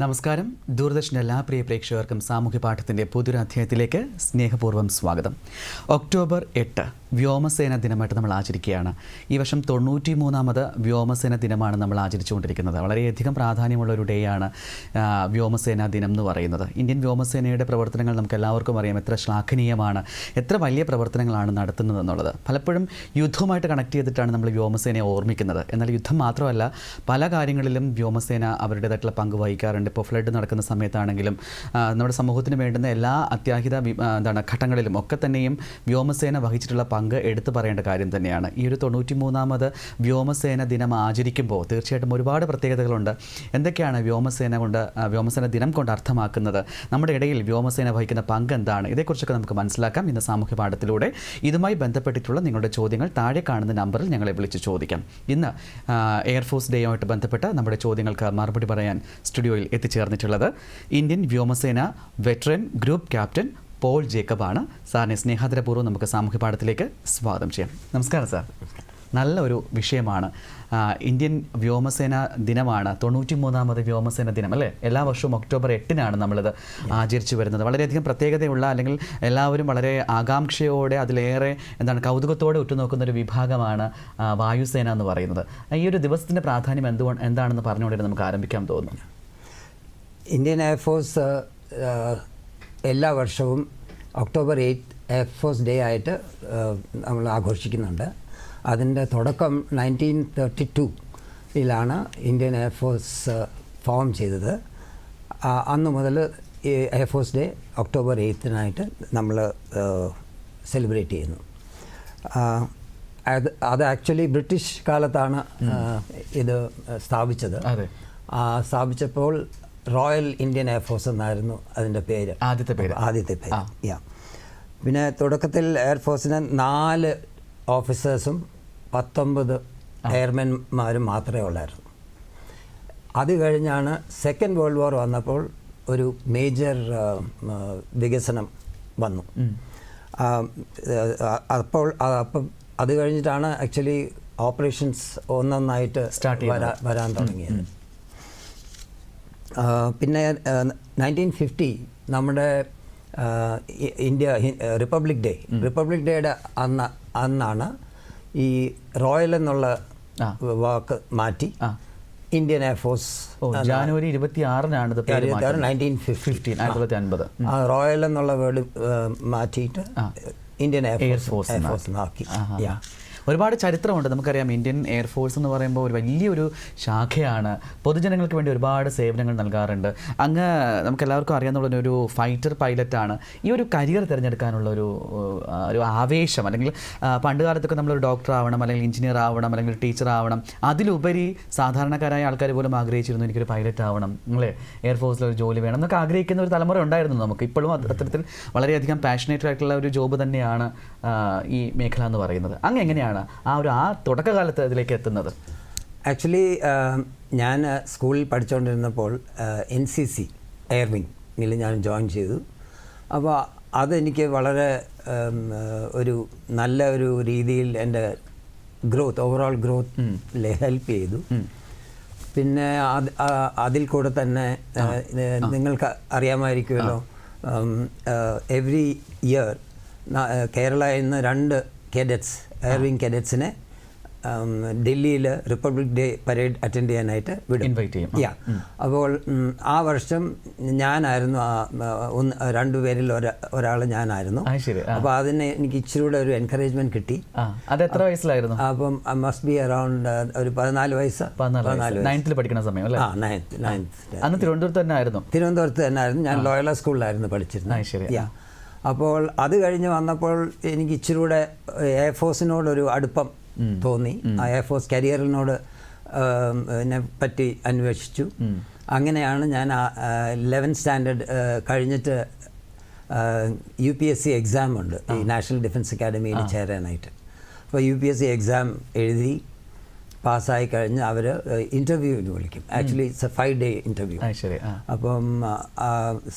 നമസ്കാരം. ദൂരദർശൻ എല്ലാ പ്രിയ പ്രേക്ഷകർക്കും സാമൂഹ്യ പാഠത്തിൻ്റെ പുതിയൊരു അധ്യായത്തിലേക്ക് സ്നേഹപൂർവ്വം സ്വാഗതം. ഒക്ടോബർ 8 വ്യോമസേന ദിനമായിട്ട് നമ്മൾ ആചരിക്കുകയാണ്. ഈ വർഷം 93ാമത് വ്യോമസേന ദിനമാണ് നമ്മൾ ആചരിച്ചുകൊണ്ടിരിക്കുന്നത്. വളരെയധികം പ്രാധാന്യമുള്ള ഒരു ഡേ ആണ് വ്യോമസേന ദിനം എന്ന് പറയുന്നത്. ഇന്ത്യൻ വ്യോമസേനയുടെ പ്രവർത്തനങ്ങൾ നമുക്ക് എല്ലാവർക്കും അറിയാം, എത്ര ശ്ലാഘനീയമാണ്, എത്ര വലിയ പ്രവർത്തനങ്ങളാണ് നടത്തുന്നത് എന്നുള്ളത്. പലപ്പോഴും യുദ്ധവുമായിട്ട് കണക്ട് ചെയ്തിട്ടാണ് നമ്മൾ വ്യോമസേനയെ ഓർമ്മിക്കുന്നത്. എന്നാൽ യുദ്ധം മാത്രമല്ല, പല കാര്യങ്ങളിലും വ്യോമസേന അവരുടേതായിട്ടുള്ള പങ്ക് വഹിക്കാറുണ്ട്. ഇപ്പോൾ ഫ്ലഡ് നടക്കുന്ന സമയത്താണെങ്കിലും നമ്മുടെ സമൂഹത്തിന് വേണ്ടുന്ന എല്ലാ അത്യാഹിത ഘട്ടങ്ങളിലും ഒക്കെ തന്നെയും വ്യോമസേന വഹിച്ചിട്ടുള്ള പങ്ക് എടുത്തു പറയേണ്ട കാര്യം തന്നെയാണ്. ഈ ഒരു 93ാമത് വ്യോമസേന ദിനം ആചരിക്കുമ്പോൾ തീർച്ചയായിട്ടും ഒരുപാട് പ്രത്യേകതകളുണ്ട്. എന്തൊക്കെയാണ് വ്യോമസേന ദിനം കൊണ്ട് അർത്ഥമാക്കുന്നത്, നമ്മുടെ ഇടയിൽ വ്യോമസേന വഹിക്കുന്ന പങ്ക് എന്താണ്, ഇതേക്കുറിച്ചൊക്കെ നമുക്ക് മനസ്സിലാക്കാം ഇന്ന് സാമൂഹ്യ പാഠത്തിലൂടെ. ഇതുമായി ബന്ധപ്പെട്ടിട്ടുള്ള നിങ്ങളുടെ ചോദ്യങ്ങൾ താഴെ കാണുന്ന നമ്പറിൽ ഞങ്ങളെ വിളിച്ച് ചോദിക്കാം. ഇന്ന് എയർഫോഴ്സ് ഡേയുമായിട്ട് ബന്ധപ്പെട്ട് നമ്മുടെ ചോദ്യങ്ങൾക്ക് മറുപടി പറയാൻ സ്റ്റുഡിയോയിൽ എത്തിച്ചേർന്നിട്ടുള്ളത് ഇന്ത്യൻ വ്യോമസേന വെറ്ററൻ ഗ്രൂപ്പ് ക്യാപ്റ്റൻ പോൾ ജേക്കബാണ്. സാറിനെ സ്നേഹാദരപൂർവ്വം നമുക്ക് സാമൂഹ്യ പാഠത്തിലേക്ക് സ്വാഗതം ചെയ്യാം. നമസ്കാരം സാർ. നല്ല ഒരു വിഷയമാണ്. ഇന്ത്യൻ വ്യോമസേന ദിനമാണ്, 93ാമത് വ്യോമസേന ദിനം അല്ലേ? എല്ലാ വർഷവും ഒക്ടോബർ 8-നാണ് നമ്മളിത് ആചരിച്ചു വരുന്നത്. വളരെയധികം പ്രത്യേകതയുള്ള, അല്ലെങ്കിൽ എല്ലാവരും വളരെ ആകാംക്ഷയോടെ അതിലേറെ കൗതുകത്തോടെ ഉറ്റുനോക്കുന്ന ഒരു വിഭാഗമാണ് വായുസേന എന്ന് പറയുന്നത്. ഈ ഒരു ദിവസത്തിൻ്റെ പ്രാധാന്യം എന്താണെന്ന് പറഞ്ഞുകൊണ്ടിട്ട് നമുക്ക് ആരംഭിക്കാൻ തോന്നുന്നു. ഇന്ത്യൻ എയർഫോഴ്സ് എല്ലാ വർഷവും ഒക്ടോബർ 8 എയർഫോഴ്സ് ഡേ ആയിട്ട് നമ്മൾ ആഘോഷിക്കുന്നുണ്ട്. അതിൻ്റെ തുടക്കം 1932-ലാണ് ഇന്ത്യൻ എയർഫോഴ്സ് ഫോം ചെയ്തത്. അന്ന് മുതൽ ഈ എയർഫോഴ്സ് ഡേ ഒക്ടോബർ 8-നായിട്ട് നമ്മൾ സെലിബ്രേറ്റ് ചെയ്യുന്നു. അത് ആക്ച്വലി ബ്രിട്ടീഷ് കാലത്താണ് ഇത് സ്ഥാപിച്ചത്. സ്ഥാപിച്ചപ്പോൾ റോയൽ ഇന്ത്യൻ എയർഫോഴ്സ് എന്നായിരുന്നു അതിൻ്റെ പേര്, ആദ്യത്തെ പേര്. പിന്നെ തുടക്കത്തിൽ എയർഫോഴ്സിന് 4 ഓഫീസേഴ്സും 19 എയർമെന്മാരും മാത്രമേ ഉള്ളായിരുന്നു. അത് കഴിഞ്ഞാണ് സെക്കൻഡ് വേൾഡ് വാർ വന്നപ്പോൾ ഒരു മേജർ വികസനം വന്നു. അപ്പം അത് കഴിഞ്ഞിട്ടാണ് ആക്ച്വലി ഓപ്പറേഷൻസ് ഒന്നൊന്നായിട്ട് വരാൻ തുടങ്ങിയത്. പിന്നെ 1950 നമ്മുടെ ഇന്ത്യ റിപ്പബ്ലിക് ഡേയുടെ അന്നാണ് ഈ റോയൽ എന്നുള്ള വാക്ക് മാറ്റി ഇന്ത്യൻ എയർഫോഴ്സ് ജനുവരി 26-നാണ് 1950 റോയൽ എന്നുള്ള വേർഡ് മാറ്റിയിട്ട് ഇന്ത്യൻ എയർഫോഴ്സ് ആക്കി. ഒരുപാട് ചരിത്രമുണ്ട്. നമുക്കറിയാം, ഇന്ത്യൻ എയർഫോഴ്സ് എന്ന് പറയുമ്പോൾ ഒരു വലിയൊരു ശാഖയാണ്. പൊതുജനങ്ങൾക്ക് വേണ്ടി ഒരുപാട് സേവനങ്ങൾ നൽകാറുണ്ട്. അങ്ങ് നമുക്കെല്ലാവർക്കും അറിയാവുന്ന ഒരു ഫൈറ്റർ പൈലറ്റാണ്. ഈ ഒരു കരിയർ തിരഞ്ഞെടുക്കാനുള്ള ഒരു ആവേശം, അല്ലെങ്കിൽ പണ്ട് കാലത്തൊക്കെ നമ്മളൊരു ഡോക്ടർ ആവണം, അല്ലെങ്കിൽ എഞ്ചിനീയർ ആവണം, അല്ലെങ്കിൽ ടീച്ചർ ആവണം, അതിലുപരി സാധാരണക്കാരായ ആൾക്കാർ പോലും ആഗ്രഹിച്ചിരുന്നു എനിക്കൊരു പൈലറ്റ് ആവണം, നിങ്ങളെ എയർഫോഴ്സിലൊരു ജോലി വേണം എന്നൊക്കെ ആഗ്രഹിക്കുന്ന ഒരു തലമുറ ഉണ്ടായിരുന്നു നമുക്ക്. ഇപ്പോഴും അത്തരത്തിൽ വളരെയധികം പാഷനേറ്റഡ് ആയിട്ടുള്ള ഒരു ജോബ് തന്നെയാണ് ഈ മേഖല എന്ന് പറയുന്നത്. അങ്ങ് എങ്ങനെയാണ് ആ തുടക്കകാലത്ത് അതിലേക്ക് എത്തുന്നത്? ആക്ച്വലി ഞാൻ സ്കൂളിൽ പഠിച്ചുകൊണ്ടിരുന്നപ്പോൾ NCC എയർവിങ്ങിൽ ഞാൻ ജോയിൻ ചെയ്തു. അപ്പോൾ അതെനിക്ക് വളരെ ഒരു നല്ല ഒരു രീതിയിൽ എൻ്റെ ഓവറോൾ ഗ്രോത്തിൽ ഹെൽപ്പ് ചെയ്തു. പിന്നെ അതിൽ കൂടെ തന്നെ നിങ്ങൾക്ക് അറിയാമായിരിക്കുമല്ലോ, എവറി ഇയർ കേരളയിൽ നിന്ന് 2 എയർവിംഗ് കേഡറ്റ്സിനെ ഡൽഹിയിൽ റിപ്പബ്ലിക് ഡേ പരേഡ് അറ്റൻഡ് ചെയ്യാനായിട്ട് ഇൻവൈറ്റ് ചെയ്യും. അപ്പോൾ ആ വർഷം ഞാനായിരുന്നു 2 പേരിൽ ഒരാൾ ഞാനായിരുന്നു. അപ്പോൾ അതിന് എനിക്ക് ഇച്ചിരി കൂടെ ഒരു എൻകറേജ്മെന്റ് കിട്ടി. അത് എത്ര വയസ്സിലായിരുന്നു? അപ്പം മസ്റ്റ് ബി അറൗണ്ട് ഒരു 14 വയസ്സ്. 9th പഠിക്കുന്ന സമയം അല്ലേ? അന്ന് തിരുവനന്തപുരത്ത് തന്നെ ആയിരുന്നു. ഞാൻ ലോയല സ്കൂളിലായിരുന്നു പഠിച്ചിരുന്നത്. അപ്പോൾ അത് കഴിഞ്ഞ് വന്നപ്പോൾ എനിക്ക് ഇച്ചിരി കൂടെ എയർഫോഴ്സിനോടൊരു അടുപ്പം തോന്നി. ആ എയർഫോഴ്സ് കരിയറിനോട് പറ്റി അന്വേഷിച്ചു. അങ്ങനെയാണ് ഞാൻ 11th സ്റ്റാൻഡേർഡ് കഴിഞ്ഞിട്ട് UPSC എക്സാം ഉണ്ട്, ഈ നാഷണൽ ഡിഫൻസ് അക്കാഡമിയിൽ ചേരാനായിട്ട്. അപ്പോൾ UPSC എക്സാം എഴുതി പാസ്സായി കഴിഞ്ഞ് അവർ ഇൻ്റർവ്യൂവിന് വിളിക്കും. Actually it's A 5-day interview. അപ്പം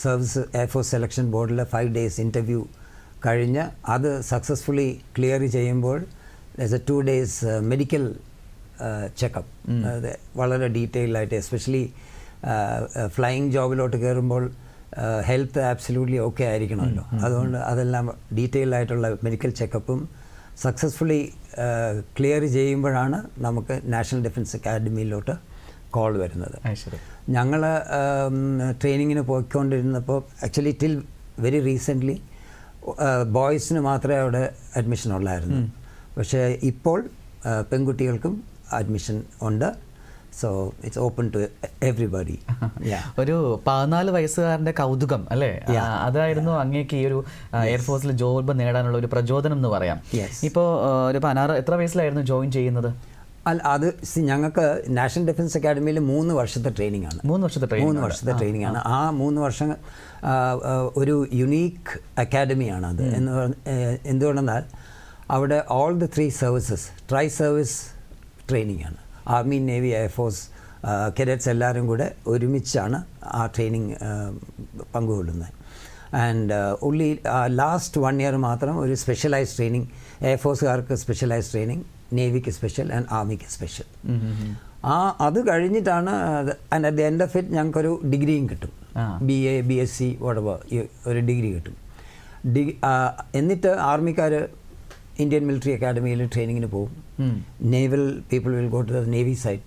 സർവീസ് എയർഫോഴ്സ് സെലക്ഷൻ ബോർഡിൽ 5 days ഇൻ്റർവ്യൂ കഴിഞ്ഞ് അത് സക്സസ്ഫുള്ളി ക്ലിയർ ചെയ്യുമ്പോൾ എ 2 days മെഡിക്കൽ ചെക്കപ്പ് വളരെ ഡീറ്റെയിൽ ആയിട്ട്, എസ്പെഷ്യലി ഫ്ലൈയിങ് ജോബിലോട്ട് കയറുമ്പോൾ ഹെൽത്ത് ആബ്സല്യൂട്ട്ലി ഓക്കെ ആയിരിക്കണമല്ലോ. അതുകൊണ്ട് അതെല്ലാം ഡീറ്റെയിൽ ആയിട്ടുള്ള മെഡിക്കൽ ചെക്കപ്പും സക്സസ്ഫുള്ളി ക്ലിയർ ചെയ്യുമ്പോഴാണ് നമുക്ക് നാഷണൽ ഡിഫൻസ് അക്കാഡമിയിലോട്ട് കോൾ വരുന്നത്. ഞങ്ങൾ ട്രെയിനിങ്ങിന് പോയിക്കൊണ്ടിരുന്നപ്പോൾ ആക്ച്വലി ടിൽ വെരി റീസെൻ്റ്ലി ബോയ്സിന് മാത്രമേ അവിടെ അഡ്മിഷൻ ഉള്ളായിരുന്നു. പക്ഷേ ഇപ്പോൾ പെൺകുട്ടികൾക്കും അഡ്മിഷൻ ഉണ്ട്. So it's open to everybody. ഒരു 14 വയസ്സുകാരൻ്റെ കൗതുകം അല്ലേ, അതായിരുന്നു അങ്ങേക്ക് ഈ ഒരു എയർഫോഴ്സിൽ ജോബ് നേടാനുള്ള ഒരു പ്രചോദനം എന്ന് പറയാം. ഇപ്പോൾ ഒരു 16 എത്ര വയസ്സിലായിരുന്നു ജോയിൻ ചെയ്യുന്നത്? അല്ല, അത് ഞങ്ങൾക്ക് നാഷണൽ ഡിഫൻസ് അക്കാഡമിയിൽ 3 വർഷത്തെ ട്രെയിനിങ് ആണ്. 3 വർഷത്തെ ട്രെയിനിങ് ആണ്. ആ 3 വർഷം ഒരു യുണീക്ക് അക്കാഡമിയാണ് അത്. എന്തുകൊണ്ടെന്നാൽ അവിടെ all the 3 services tri service training ആണ്. ആർമി, നേവി, എയർഫോഴ്സ് കേഡറ്റ്സ് എല്ലാവരും കൂടെ ഒരുമിച്ചാണ് ആ ട്രെയിനിങ് പങ്കുകൊള്ളുന്നത്. ആൻഡ് ഉള്ളി ലാസ്റ്റ് 1 ഇയർ മാത്രം ഒരു സ്പെഷ്യലൈസ്ഡ് ട്രെയിനിങ്, എയർഫോഴ്സുകാർക്ക് സ്പെഷ്യലൈസ്ഡ് ട്രെയിനിങ്, നേവിക്ക് സ്പെഷ്യൽ ആൻഡ് ആർമിക്ക് സ്പെഷ്യൽ. അത് കഴിഞ്ഞിട്ടാണ് and at the end of it ഞങ്ങൾക്കൊരു ഡിഗ്രിയും കിട്ടും. BA, BSc ഒരു ഡിഗ്രി കിട്ടും. എന്നിട്ട് ആർമിക്കാർ ഇന്ത്യൻ മിലിറ്ററി അക്കാഡമിയിൽ ട്രെയിനിങ്ങിന് പോകും. Naval people will go to the navy side.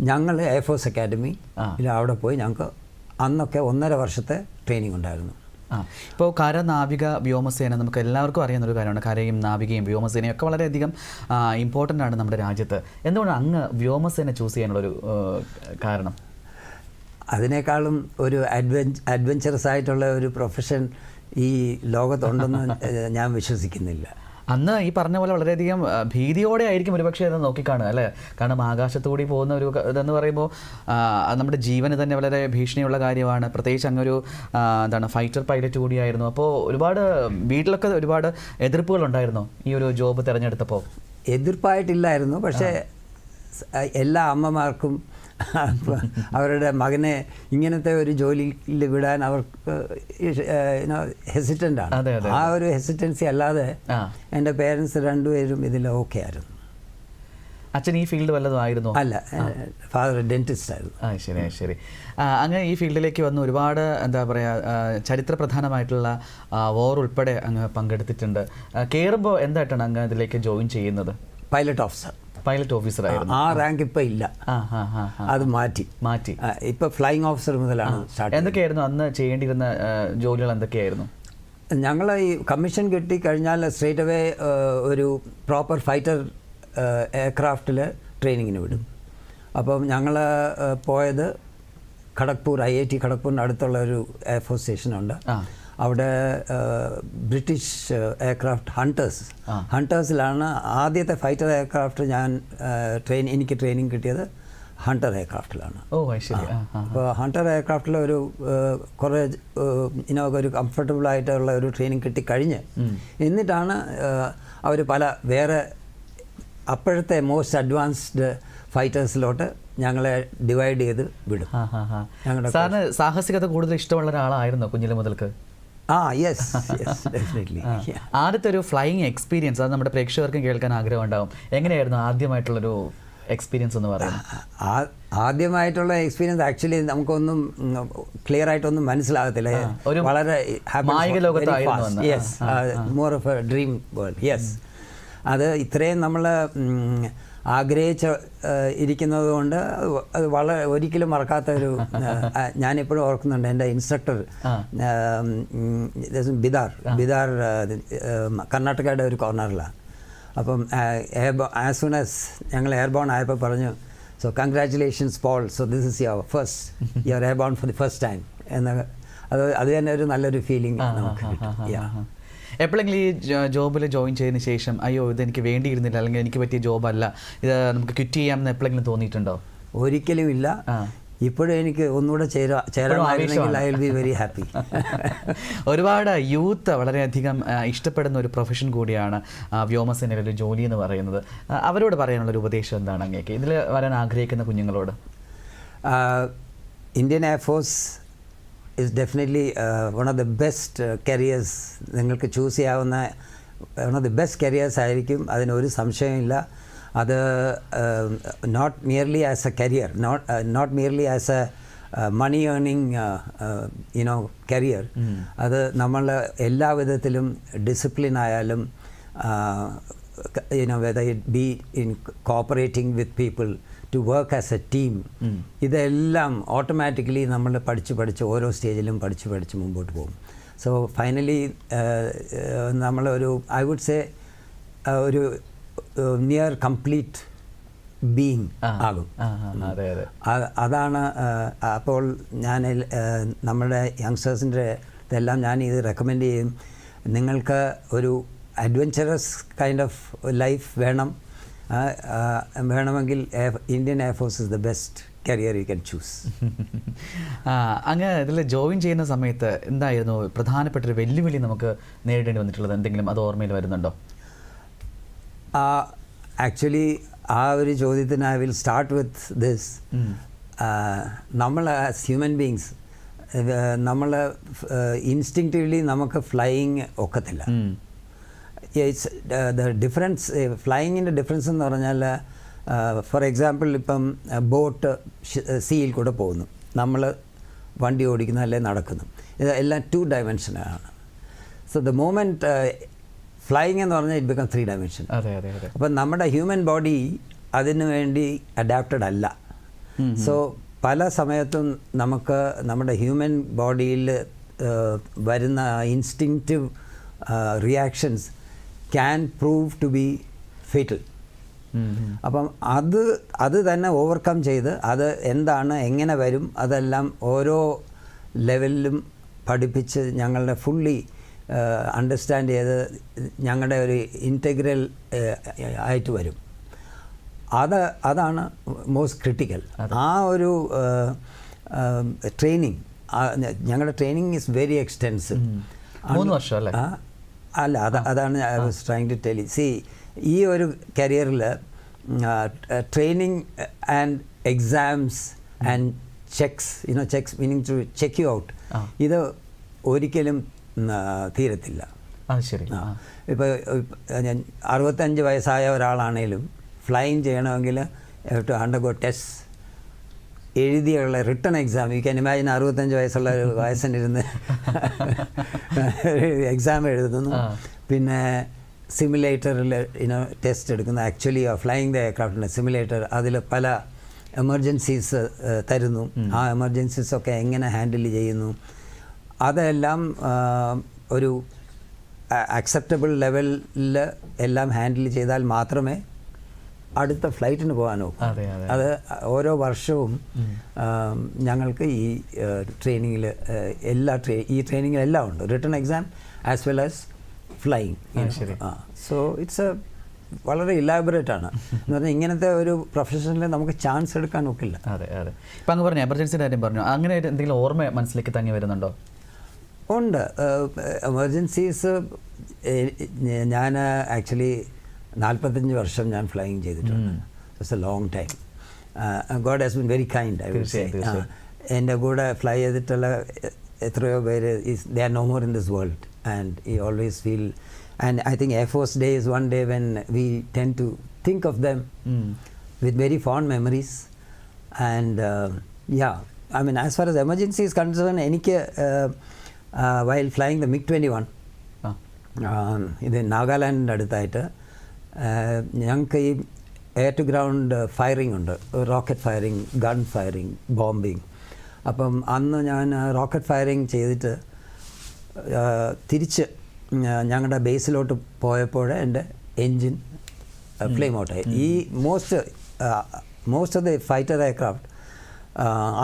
ഞങ്ങൾ എയർഫോഴ്സ് അക്കാഡമി അവിടെ പോയി ഞങ്ങൾക്ക് അന്നൊക്കെ 1.5 വർഷത്തെ ട്രെയിനിങ് ഉണ്ടായിരുന്നു. ഇപ്പോൾ കര, നാവിക, വ്യോമസേന നമുക്ക് എല്ലാവർക്കും അറിയുന്നൊരു കാര്യമാണ്. കരയും നാവികയും വ്യോമസേനയും ഒക്കെ വളരെയധികം ഇമ്പോർട്ടൻ്റ് ആണ് നമ്മുടെ രാജ്യത്ത്. എന്തുകൊണ്ടാണ് അങ്ങ് വ്യോമസേന ചൂസ് ചെയ്യാനുള്ളൊരു കാരണം? അതിനേക്കാളും ഒരു അഡ്വഞ്ചറസ് ആയിട്ടുള്ള ഒരു പ്രൊഫഷൻ ഈ ലോകത്തുണ്ടെന്ന് ഞാൻ വിശ്വസിക്കുന്നില്ല. അന്ന് ഈ പറഞ്ഞ പോലെ വളരെയധികം ഭീതിയോടെ ആയിരിക്കും ഒരുപക്ഷെ അത് നോക്കിക്കാണുക അല്ലേ? കാരണം ആകാശത്തുകൂടി പോകുന്ന ഒരു ഇതെന്ന് പറയുമ്പോൾ നമ്മുടെ ജീവന് തന്നെ വളരെ ഭീഷണിയുള്ള കാര്യമാണ്. പ്രത്യേകിച്ച് അങ്ങൊരു എന്താണ് ഫൈറ്റർ പൈലറ്റ് കൂടിയായിരുന്നു. അപ്പോൾ ഒരുപാട് വീട്ടിലൊക്കെ ഒരുപാട് എതിർപ്പുകളുണ്ടായിരുന്നോ ഈ ഒരു ജോബ് തിരഞ്ഞെടുത്തപ്പോൾ? എതിർപ്പായിട്ടില്ലായിരുന്നു. പക്ഷേ എല്ലാ അമ്മമാർക്കും അവരുടെ മകനെ ഇങ്ങനത്തെ ഒരു ജോലിയിൽ വിടാൻ അവർക്ക് ഹെസിറ്റൻ്റ് ആണ്. ആ ഒരു ഹെസിറ്റൻസി അല്ലാതെ എൻ്റെ പേരൻസ് രണ്ടുപേരും ഇതിൽ ഓക്കെ ആയിരുന്നു. അച്ഛൻ ഈ ഫീൽഡ് വല്ലതും ആയിരുന്നോ? അല്ല, ഫാദർ ഡെന്റിസ്റ്റ് ആയിരുന്നു. ശരി. അങ്ങ് ഈ ഫീൽഡിലേക്ക് വന്ന് ഒരുപാട് എന്താ പറയുക ചരിത്രപ്രധാനമായിട്ടുള്ള വോർ ഉൾപ്പെടെ അങ്ങ് പങ്കെടുത്തിട്ടുണ്ട്. കയറുമ്പോൾ എന്തായിട്ടാണ് അങ്ങ് ഇതിലേക്ക് ജോയിൻ ചെയ്യുന്നത്? പൈലറ്റ് ഓഫീസർ ആയിരുന്നു. ആ റാങ്ക് ഇപ്പം ഇല്ല, അത് മാറ്റി. ഇപ്പം ഫ്ലൈയിങ് ഓഫീസർ മുതലാണ് സ്റ്റാർട്ട്. എന്തൊക്കെയായിരുന്നു അന്ന് ചെയ്യേണ്ടിയിരുന്ന ജോലികൾ? എന്തൊക്കെയായിരുന്നു? ഞങ്ങൾ ഈ കമ്മീഷൻ കിട്ടി കഴിഞ്ഞാൽ സ്ട്രേറ്റ് അവേ ഒരു പ്രോപ്പർ ഫൈറ്റർ എയർക്രാഫ്റ്റിൽ ട്രെയിനിങ്ങിന് വിടും. അപ്പം ഞങ്ങൾ പോയത് ഖടഗ്പൂർ, IIT ഖടഗ്പൂരിന് അടുത്തുള്ള ഒരു എയർഫോഴ്സ് സ്റ്റേഷനുണ്ട്. അവിടെ ബ്രിട്ടീഷ് എയർക്രാഫ്റ്റ് ഹണ്ടേഴ്സിലാണ് ആദ്യത്തെ ഫൈറ്റർ എയർക്രാഫ്റ്റ് എനിക്ക് ട്രെയിനിങ് കിട്ടിയത് ഹണ്ടർ എയർക്രാഫ്റ്റിലാണ്. അപ്പോൾ ഹണ്ടർ എയർക്രാഫ്റ്റിൽ ഒരു കുറേ ഒരു കംഫർട്ടബിൾ ആയിട്ടുള്ള ഒരു ട്രെയിനിങ് കിട്ടിക്കഴിഞ്ഞ് എന്നിട്ടാണ് അവർ പല വേറെ അപ്പോഴത്തെ മോസ്റ്റ് അഡ്വാൻസ്ഡ് ഫൈറ്റേഴ്സിലോട്ട് ഞങ്ങളെ ഡിവൈഡ് ചെയ്ത് വിടും. സാറിന് സാഹസികത കൂടുതൽ ഇഷ്ടമുള്ള ഒരാളായിരുന്നോ കുഞ്ഞിലെ മുതൽക്ക്? Yes, definitely. ആദ്യത്തെ ഒരു ഫ്ലൈയിങ് എക്സ്പീരിയൻസ് അത് നമ്മുടെ പ്രേക്ഷകർക്കും കേൾക്കാൻ ആഗ്രഹം ഉണ്ടാവും. എങ്ങനെയായിരുന്നു ആദ്യമായിട്ടുള്ളൊരു എക്സ്പീരിയൻസ് എന്ന് പറയുന്നത്? ആദ്യമായിട്ടുള്ള എക്സ്പീരിയൻസ് ആക്ച്വലി നമുക്കൊന്നും ക്ലിയർ ആയിട്ടൊന്നും മനസ്സിലാകത്തില്ല. വളരെ more of A dream world. Yes, അത് ഇത്രയും നമ്മൾ ആഗ്രഹിച്ച് ഇരിക്കുന്നത് കൊണ്ട് അത് വളരെ ഒരിക്കലും മറക്കാത്ത ഒരു ഞാനിപ്പോഴും ഓർക്കുന്നുണ്ട്. എൻ്റെ ഇൻസ്ട്രക്ടർ ബിദാർ കർണാടകയുടെ ഒരു കോർണറിലാണ്. അപ്പം ആസ് സൂൺ ആസ് ഞങ്ങൾ എയർബോൺ ആയപ്പോൾ പറഞ്ഞു, so congratulations Paul, so this is your airborne for the first time എന്ന്. അത് തന്നെ ഒരു നല്ലൊരു ഫീലിംഗ് നമുക്ക് കിട്ടും. എപ്പോഴെങ്കിലും ഈ ജോബിൽ ജോയിൻ ചെയ്തതിന് ശേഷം അയ്യോ ഇതെനിക്ക് വേണ്ടിയിരുന്നില്ല, അല്ലെങ്കിൽ എനിക്ക് പറ്റിയ ജോബല്ല, ഇത് നമുക്ക് ക്വിറ്റ് ചെയ്യാമെന്ന് എപ്പോഴെങ്കിലും തോന്നിയിട്ടുണ്ടോ? ഒരിക്കലും ഇല്ല. ഇപ്പോഴും എനിക്ക് ഒന്നുകൂടെ ചേരാനായിരുന്നെങ്കിൽ I will be very happy. ഒരുപാട് യൂത്ത് വളരെയധികം ഇഷ്ടപ്പെടുന്ന ഒരു പ്രൊഫഷൻ കൂടിയാണ് വ്യോമസേനയിലെ ഒരു ജോലി എന്ന് പറയുന്നത്. അവരോട് പറയാനുള്ളൊരു ഉപദേശം എന്താണ് അങ്ങേക്ക്, ഇതിൽ വരാൻ ആഗ്രഹിക്കുന്ന കുഞ്ഞുങ്ങളോട്? Indian air force is definitely one of the best careers. നിങ്ങൾക്ക് ചൂസ് ചെയ്യാവുന്ന one of the best careers ആയിരിക്കും, അതിനൊരു സംശയമില്ല. അത് not merely as a career, not merely as a money earning career, അത് നമ്മൾ എല്ലാ വിധത്തിലും ഡിസിപ്ലിൻ ആയാലും whether it be in cooperating with people to work as a team, ഇതെല്ലാം ഓട്ടോമാറ്റിക്കലി നമ്മൾ പഠിച്ച് ഓരോ സ്റ്റേജിലും പഠിച്ച് മുമ്പോട്ട് പോകും. സോ ഫൈനലി നമ്മളൊരു ഐ വുഡ് സേ ഒരു നിയർ കംപ്ലീറ്റ് ബീയിങ് ആകും. അതാണ്. അപ്പോൾ ഞാൻ നമ്മുടെ യങ്സ്റ്റേഴ്സിൻ്റെ ഇതെല്ലാം ഞാൻ ഇത് റെക്കമെൻഡ് ചെയ്യും. നിങ്ങൾക്ക് ഒരു അഡ്വഞ്ചറസ് കൈൻഡ് ഓഫ് ലൈഫ് വേണമെങ്കിൽ Indian air force is the best career you can choose. അങ്ങ് ഇതിൽ ജോയിൻ ചെയ്യുന്ന സമയത്ത് എന്തായിരുന്നു പ്രധാനപ്പെട്ടൊരു വെല്ലുവിളി നമുക്ക് നേരിടേണ്ടി വന്നിട്ടുള്ളത്? എന്തെങ്കിലും അത് ഓർമ്മയിൽ വരുന്നുണ്ടോ? ആക്ച്വലി ആ ഒരു ചോദ്യത്തിന് I will start with this. നമ്മൾ ആസ് ഹ്യൂമൻ ബീങ്സ് നമ്മൾ ഇൻസ്റ്റിങ്ക്റ്റീവ്ലി നമുക്ക് ഫ്ലൈയിങ് ഒക്കത്തില്ല. ഇറ്റ്സ് ദ ഡിഫറൻസ്, ഫ്ലൈയിങ്ങിൻ്റെ ഡിഫറൻസ് എന്ന് പറഞ്ഞാൽ ഫോർ എക്സാമ്പിൾ ഇപ്പം ബോട്ട് സീയിൽ കൂടെ പോകുന്നു, നമ്മൾ വണ്ടി ഓടിക്കുന്നു അല്ലെ നടക്കുന്നു, ഇതെല്ലാം 2 ഡയമെൻഷനാണ്. സോ ദ മോമെൻറ്റ് ഫ്ലൈയിങ് എന്ന് പറഞ്ഞാൽ ഇറ്റ് ബിക്കം 3 ഡയമെൻഷൻ. അപ്പം നമ്മുടെ ഹ്യൂമൻ ബോഡി അതിനു വേണ്ടി അഡാപ്റ്റഡ് അല്ല. സോ പല സമയത്തും നമുക്ക് നമ്മുടെ ഹ്യൂമൻ ബോഡിയിൽ വരുന്ന instinctive reactions can prove to be fatal. അപ്പം അത് തന്നെ ഓവർകം ചെയ്ത് അത് എന്താണ്, എങ്ങനെ വരും, അതെല്ലാം ഓരോ ലെവലിലും പഠിപ്പിച്ച് ഞങ്ങളുടെ ഫുള്ളി അണ്ടർസ്റ്റാൻഡ് ചെയ്ത് ഞങ്ങളുടെ ഒരു ഇൻറ്റഗ്രൽ ആയിട്ട് വരും. അതാണ് മോസ്റ്റ് ക്രിട്ടിക്കൽ. ആ ഒരു ട്രെയിനിങ്, ഞങ്ങളുടെ ട്രെയിനിങ് ഈസ് വെരി എക്സ്റ്റെൻസീവ്. 3 വർഷം അല്ലേ? അല്ല, അതാണ് I was trying to tell you. See, ഈ ഒരു കരിയറിൽ training and exams and checks meaning to check you out, ഇത് ഒരിക്കലും തീരത്തില്ല. ശരി. ഇപ്പോൾ 65 വയസ്സായ ഒരാളാണേലും ഫ്ലൈയിങ് ചെയ്യണമെങ്കിൽ ടു അണ്ടർഗോ ടെസ്റ്റ്, എഴുതിയുള്ള written exam. You can imagine 65 വയസ്സുള്ള ഒരു വയസ്സിനിരുന്ന് എക്സാം എഴുതുന്നു, പിന്നെ സിമുലേറ്ററിൽ ടെസ്റ്റ് എടുക്കുന്നു. ആക്ച്വലി ഫ്ലൈയിങ് ദ എയർക്രാഫ്റ്റിൻ്റെ സിമുലേറ്റർ, അതിൽ പല എമർജൻസീസ് തരുന്നു. ആ എമർജൻസീസൊക്കെ എങ്ങനെ ഹാൻഡിൽ ചെയ്യുന്നു, അതെല്ലാം ഒരു അക്സെപ്റ്റബിൾ ലെവലിൽ എല്ലാം ഹാൻഡിൽ ചെയ്താൽ മാത്രമേ അടുത്ത ഫ്ലൈറ്റിന് പോകാനോ. അത് ഓരോ വർഷവും ഞങ്ങൾക്ക് ഈ ട്രെയിനിങ്ങിൽ ഈ ട്രെയിനിങ്ങിലെല്ലാം ഉണ്ട്, written exam as well as flying. So it's വളരെ ഇലാബറേറ്റ് ആണ്. എന്ന് പറഞ്ഞാൽ ഇങ്ങനത്തെ ഒരു പ്രൊഫഷനിൽ നമുക്ക് ചാൻസ് എടുക്കാൻ ഒക്കില്ല. അതെ. ഇപ്പം അങ്ങ് പറഞ്ഞു എമർജൻസിയുടെ കാര്യം പറഞ്ഞു, അങ്ങനെ എന്തെങ്കിലും ഓർമ്മ മനസ്സിലേക്ക് തങ്ങി വരുന്നുണ്ടോ? ഉണ്ട്. എമർജൻസീസ് ഞാൻ ആക്ച്വലി 45 വർഷം ഞാൻ ഫ്ലൈയിങ് ചെയ്തിട്ടുണ്ട്. It's a long time. God has been very kind, I will say. എൻ്റെ കൂടെ ഫ്ലൈ ചെയ്തിട്ടുള്ള എത്രയോ പേര് they are no more in this world, and you always feel, and I think air force day is one day when we tend to think of them with very fond memories. And I mean as far as emergency is concern, എനിക്ക് while flying the MiG-21, ഇത് നാഗാലാൻഡിൻ്റെ അടുത്തായിട്ട് ഞങ്ങൾക്ക് ഈ air to ground firing ഉണ്ട്, rocket firing, gun firing, bombing. അപ്പം അന്ന് ഞാൻ റോക്കറ്റ് ഫയറിംഗ് ചെയ്തിട്ട് തിരിച്ച് ഞങ്ങളുടെ ബേസിലോട്ട് പോയപ്പോൾ എൻ്റെ എൻജിൻ ഫ്ലെയിം ഔട്ടായി. ഈ most of the fighter aircraft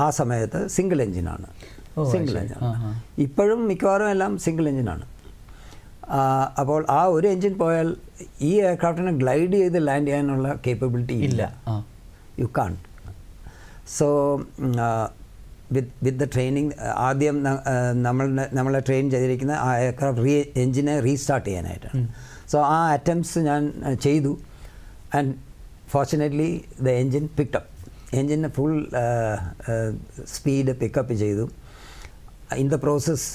ആ സമയത്ത് സിംഗിൾ എൻജിനാണ്. ഇപ്പോഴും മിക്കവാറും എല്ലാം സിംഗിൾ എൻജിനാണ്. അപ്പോൾ ആ ഒരു എൻജിൻ പോയാൽ ഈ എയർക്രാഫ്റ്റിനെ ഗ്ലൈഡ് ചെയ്ത് ലാൻഡ് ചെയ്യാനുള്ള കേപ്പബിലിറ്റി ഇല്ല. You can't. So with the training, ആദ്യം നമ്മളെ ട്രെയിൻ ചെയ്തിരിക്കുന്ന ആ എയർക്രാഫ്റ്റ് എൻജിനെ റീസ്റ്റാർട്ട് ചെയ്യാനായിട്ടാണ്. സോ ആ അറ്റംപ്റ്റ്സ് ഞാൻ ചെയ്തു, and fortunately the engine pickup, എൻജിന് ഫുൾ സ്പീഡ് പിക്കപ്പ് ചെയ്തു. ഇൻ ദ പ്രോസസ്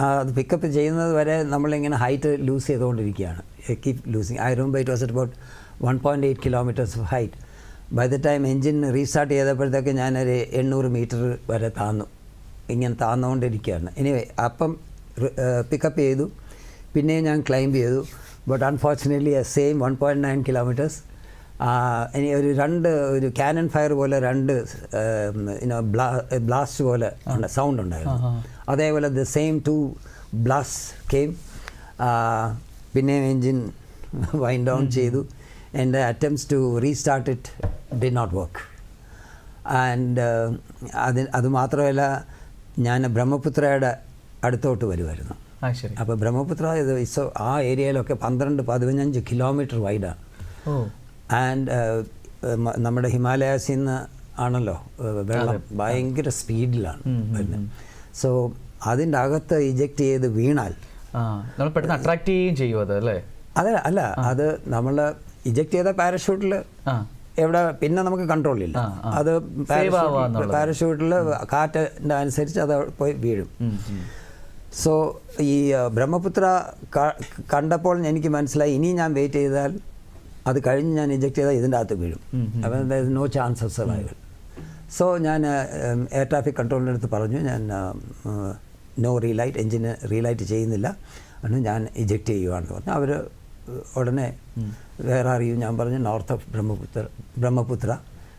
അത് പിക്കപ്പ് ചെയ്യുന്നത് വരെ നമ്മളിങ്ങനെ ഹൈറ്റ് ലൂസ് ചെയ്തുകൊണ്ടിരിക്കുകയാണ്, keep losing. I remember it was at about 1.8 kilometers of height. By the time engine restart ചെയ്തപ്പോഴത്തേക്ക് ഞാനൊരു 800 മീറ്റർ വരെ താന്നു, ഇങ്ങനെ താന്നുകൊണ്ടിരിക്കുകയാണ്. എനിവേ അപ്പം പിക്കപ്പ് ചെയ്തു, പിന്നെയും ഞാൻ ക്ലൈംബ് ചെയ്തു. ബട്ട് അൺഫോർച്ചുനേറ്റ്ലി സെയിം 1.9 കിലോമീറ്റേഴ്സ് ഇനി ഒരു ക്യാനൺ ഫയർ പോലെ ബ്ലാസ്റ്റ് പോലെ സൗണ്ട് ഉണ്ടായിരുന്നു. അതേപോലെ ദ സെയിം 2 ബ്ലാസ്റ്റ് കെയിം. പിന്നെയും എൻജിൻ വൈൻഡ് ഡൗൺ ചെയ്തു. എൻ്റെ attempts to restart it did not work. And അതുമാത്രമല്ല, ഞാൻ ബ്രഹ്മപുത്രയുടെ അടുത്തോട്ട് വരുമായിരുന്നു. അപ്പോൾ ബ്രഹ്മപുത്ര ആ ഏരിയയിലൊക്കെ 12-15 കിലോമീറ്റർ വൈഡാണ്. ആൻഡ് നമ്മുടെ ഹിമാലയാസിൽ നിന്ന് ആണല്ലോ വെള്ളം ഭയങ്കര സ്പീഡിലാണ് വരുന്നത്. സോ അതിൻ്റെ അകത്ത് ഇജക്റ്റ് ചെയ്ത് വീണാൽ നമ്മൾ പെട്ടെന്ന് അട്രാക്ട് ചെയ്യുകയും ചെയ്യും അത് അല്ലേ? അല്ല, അത് നമ്മൾ ഇജക്റ്റ് ചെയ്ത പാരഷൂട്ടിൽ എവിടെ പിന്നെ നമുക്ക് കൺട്രോളില്ല. അത് പാരഷൂട്ടിൽ കാറ്റിൻ്റെ അനുസരിച്ച് അത് പോയി വീഴും. സോ ഈ ബ്രഹ്മപുത്ര കണ്ടപ്പോൾ എനിക്ക് മനസ്സിലായി, ഇനി ഞാൻ വെയിറ്റ് ചെയ്താൽ അത് കഴിഞ്ഞ് ഞാൻ ഇജക്റ്റ് ചെയ്താൽ ഇതിൻ്റെ അകത്ത് വീഴും. അപ്പം there is no chance of survival. So ഞാൻ എയർ ട്രാഫിക് കൺട്രോളിൻ്റെ അടുത്ത് പറഞ്ഞു, ഞാൻ നോ റീലൈറ്റ്, എൻജിന് റീലൈറ്റ് ചെയ്യുന്നില്ല, ആണ് ഞാൻ ഇജക്റ്റ് ചെയ്യുകയാണെന്ന് പറഞ്ഞു. അവർ ഉടനെ വേറെ അറിയും. ഞാൻ പറഞ്ഞു നോർത്ത് ഓഫ് ബ്രഹ്മപുത്ര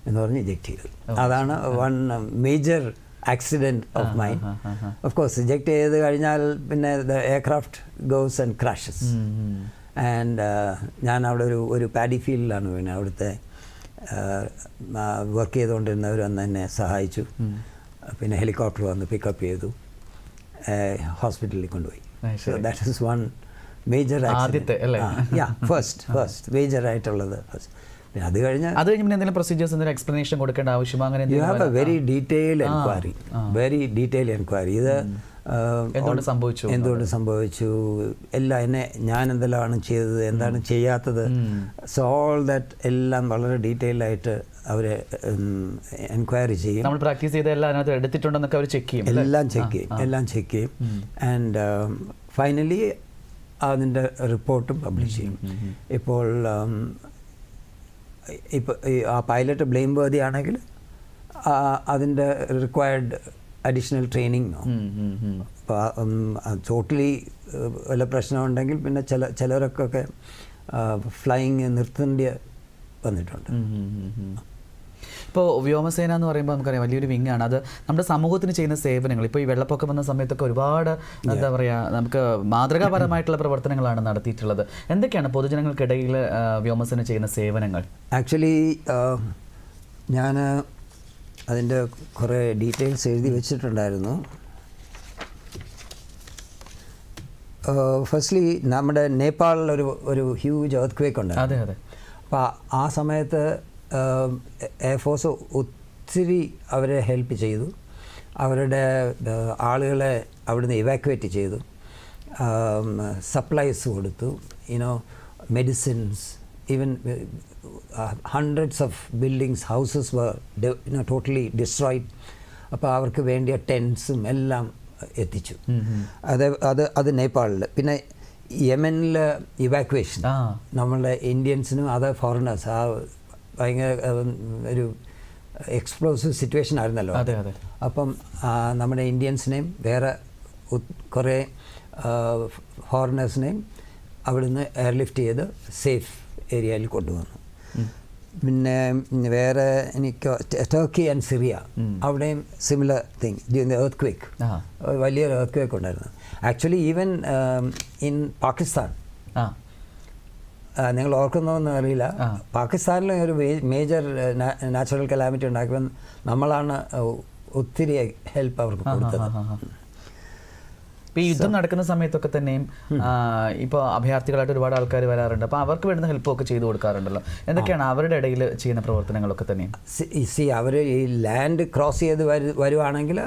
എന്ന് പറഞ്ഞ് ഇജക്റ്റ് ചെയ്തു. അതാണ് one major accident of mine. Of course eject ചെയ്ത് കഴിഞ്ഞാൽ പിന്നെ the aircraft goes and crashes. And ഞാൻ അവിടെ ഒരു പാഡി ഫീൽഡിലാണ് വീണത്. അവിടുത്തെ വർക്ക് ചെയ്തുകൊണ്ടിരുന്നവർ വന്ന് എന്നെ സഹായിച്ചു. പിന്നെ ഹെലികോപ്റ്റർ വന്ന് പിക്കപ്പ് ചെയ്തു, ഹോസ്പിറ്റലിൽ കൊണ്ടുപോയി. So that is one major first major ആയിട്ടുള്ളത്. അത് കഴിഞ്ഞ് എന്തെങ്കിലും പ്രൊസീജിയേഴ്സ്, എന്തെങ്കിലും എക്സ്പ്ലനേഷൻ കൊടുക്കേണ്ട ആവശ്യം അങ്ങനെ you have A very detail enquiry. ഇത് എന്തുകൊണ്ട് സംഭവിച്ചു, എല്ലാം ഞാൻ എന്തെല്ലാമാണ് ചെയ്തത്, എന്താണ് ചെയ്യാത്തത്, സോ ഓൾ ദാറ്റ് എല്ലാം വളരെ ഡീറ്റെയിൽ ആയിട്ട് അവർ എൻക്വയറി ചെയ്യും. നമ്മൾ പ്രാക്ടീസ് ചെയ്ത എല്ലാം അതിനകത്ത് എടുത്തിട്ടുണ്ടെന്നൊക്കെ അവർ ചെക്ക് ചെയ്യും, എല്ലാം ചെക്ക് ചെയ്യും. ആൻഡ് ഫൈനലി അതിൻ്റെ റിപ്പോർട്ടും പബ്ലിഷ് ചെയ്യും. ഇപ്പോൾ ആ പൈലറ്റ് ബ്ലെയിം വേർതി ആണെങ്കിൽ അതിൻ്റെ റിക്വയർഡ് അഡീഷണൽ ട്രെയിനിങ്. അപ്പോൾ ടോട്ടലി വല്ല പ്രശ്നമുണ്ടെങ്കിൽ പിന്നെ ചിലരൊക്കെ ഫ്ലൈയിങ് നിർത്തേണ്ടി വന്നിട്ടുണ്ട്. ഇപ്പോൾ വ്യോമസേന എന്ന് പറയുമ്പോൾ നമുക്കറിയാം വലിയൊരു വിങ്ങാണ്. അത് നമ്മുടെ സമൂഹത്തിന് ചെയ്യുന്ന സേവനങ്ങൾ, ഇപ്പോൾ ഈ വെള്ളപ്പൊക്കം വന്ന സമയത്തൊക്കെ ഒരുപാട് എന്താ പറയുക, നമുക്ക് മാതൃകാപരമായിട്ടുള്ള പ്രവർത്തനങ്ങളാണ് നടത്തിയിട്ടുള്ളത്. എന്തൊക്കെയാണ് പൊതുജനങ്ങൾക്കിടയിൽ വ്യോമസേന ചെയ്യുന്ന സേവനങ്ങൾ? ആക്ച്വലി ഞാൻ അതിൻ്റെ കുറേ ഡീറ്റെയിൽസ് എഴുതി വെച്ചിട്ടുണ്ടായിരുന്നു. ഫസ്റ്റ്ലി നമ്മുടെ നേപ്പാളിൽ ഒരു ഹ്യൂജ് എർത്ത് ഉണ്ടായിരുന്നു. അതെ. അപ്പോൾ ആ സമയത്ത് എയർഫോഴ്സ് ഒത്തിരി അവരെ ഹെൽപ്പ് ചെയ്തു. അവരുടെ ആളുകളെ അവിടുന്ന് ഇവാക്യുവേറ്റ് ചെയ്തു, സപ്ലൈസ് കൊടുത്തു, medicines, even hundreds of buildings, houses were totally destroyed. അപ്പോൾ അവർക്ക് വേണ്ടിയ ടെൻസും എല്ലാം എത്തിച്ചു. അത് നേപ്പാളിൽ. പിന്നെ യമനിൽ ഇവാക്വേഷൻ, നമ്മളുടെ ഇന്ത്യൻസിനും അതർ ഫോറിനേഴ്സ്, ആ ഭയങ്കര ഒരു എക്സ്പ്ലോസീവ് സിറ്റുവേഷൻ ആയിരുന്നല്ലോ. അപ്പം നമ്മുടെ ഇന്ത്യൻസിനെയും വേറെ കുറേ ഫോറിനേഴ്സിനെയും അവിടുന്ന് എയർലിഫ്റ്റ് ചെയ്ത് സേഫ് ഏരിയയിൽ കൊണ്ടുവന്നു. പിന്നെ വേറെ എനിക്ക് ടർക്കി ആൻഡ് സിറിയ, അവിടെയും similar thing, during the earth quake, വലിയൊരു എർത്ത് ക്വേക്ക് ഉണ്ടായിരുന്നു. ആക്ച്വലി ഈവൻ ഇൻ പാകിസ്ഥാൻ, നിങ്ങൾ ഓർക്കുന്നോന്ന് അറിയില്ല, പാകിസ്ഥാനിലെ ഒരു മേജർ നാച്ചുറൽ കലാമിറ്റി ഉണ്ടാക്കിയപ്പോൾ നമ്മളാണ് ഒത്തിരി ഹെൽപ്പ് അവർക്ക് കൊടുത്തത്. ഇപ്പോൾ ഈ യുദ്ധം നടക്കുന്ന സമയത്തൊക്കെ തന്നെയും ഇപ്പോൾ അഭയാർത്ഥികളായിട്ട് ഒരുപാട് ആൾക്കാർ വരാറുണ്ട്. അപ്പോൾ അവർക്ക് വേണ്ടുന്ന ഹെൽപ്പൊക്കെ ചെയ്തു കൊടുക്കാറുണ്ടല്ലോ. എന്തൊക്കെയാണ് അവരുടെ ഇടയിൽ ചെയ്യുന്ന പ്രവർത്തനങ്ങളൊക്കെ തന്നെയും? അവർ ഈ ലാൻഡ് ക്രോസ് ചെയ്ത് വരുവാണെങ്കിൽ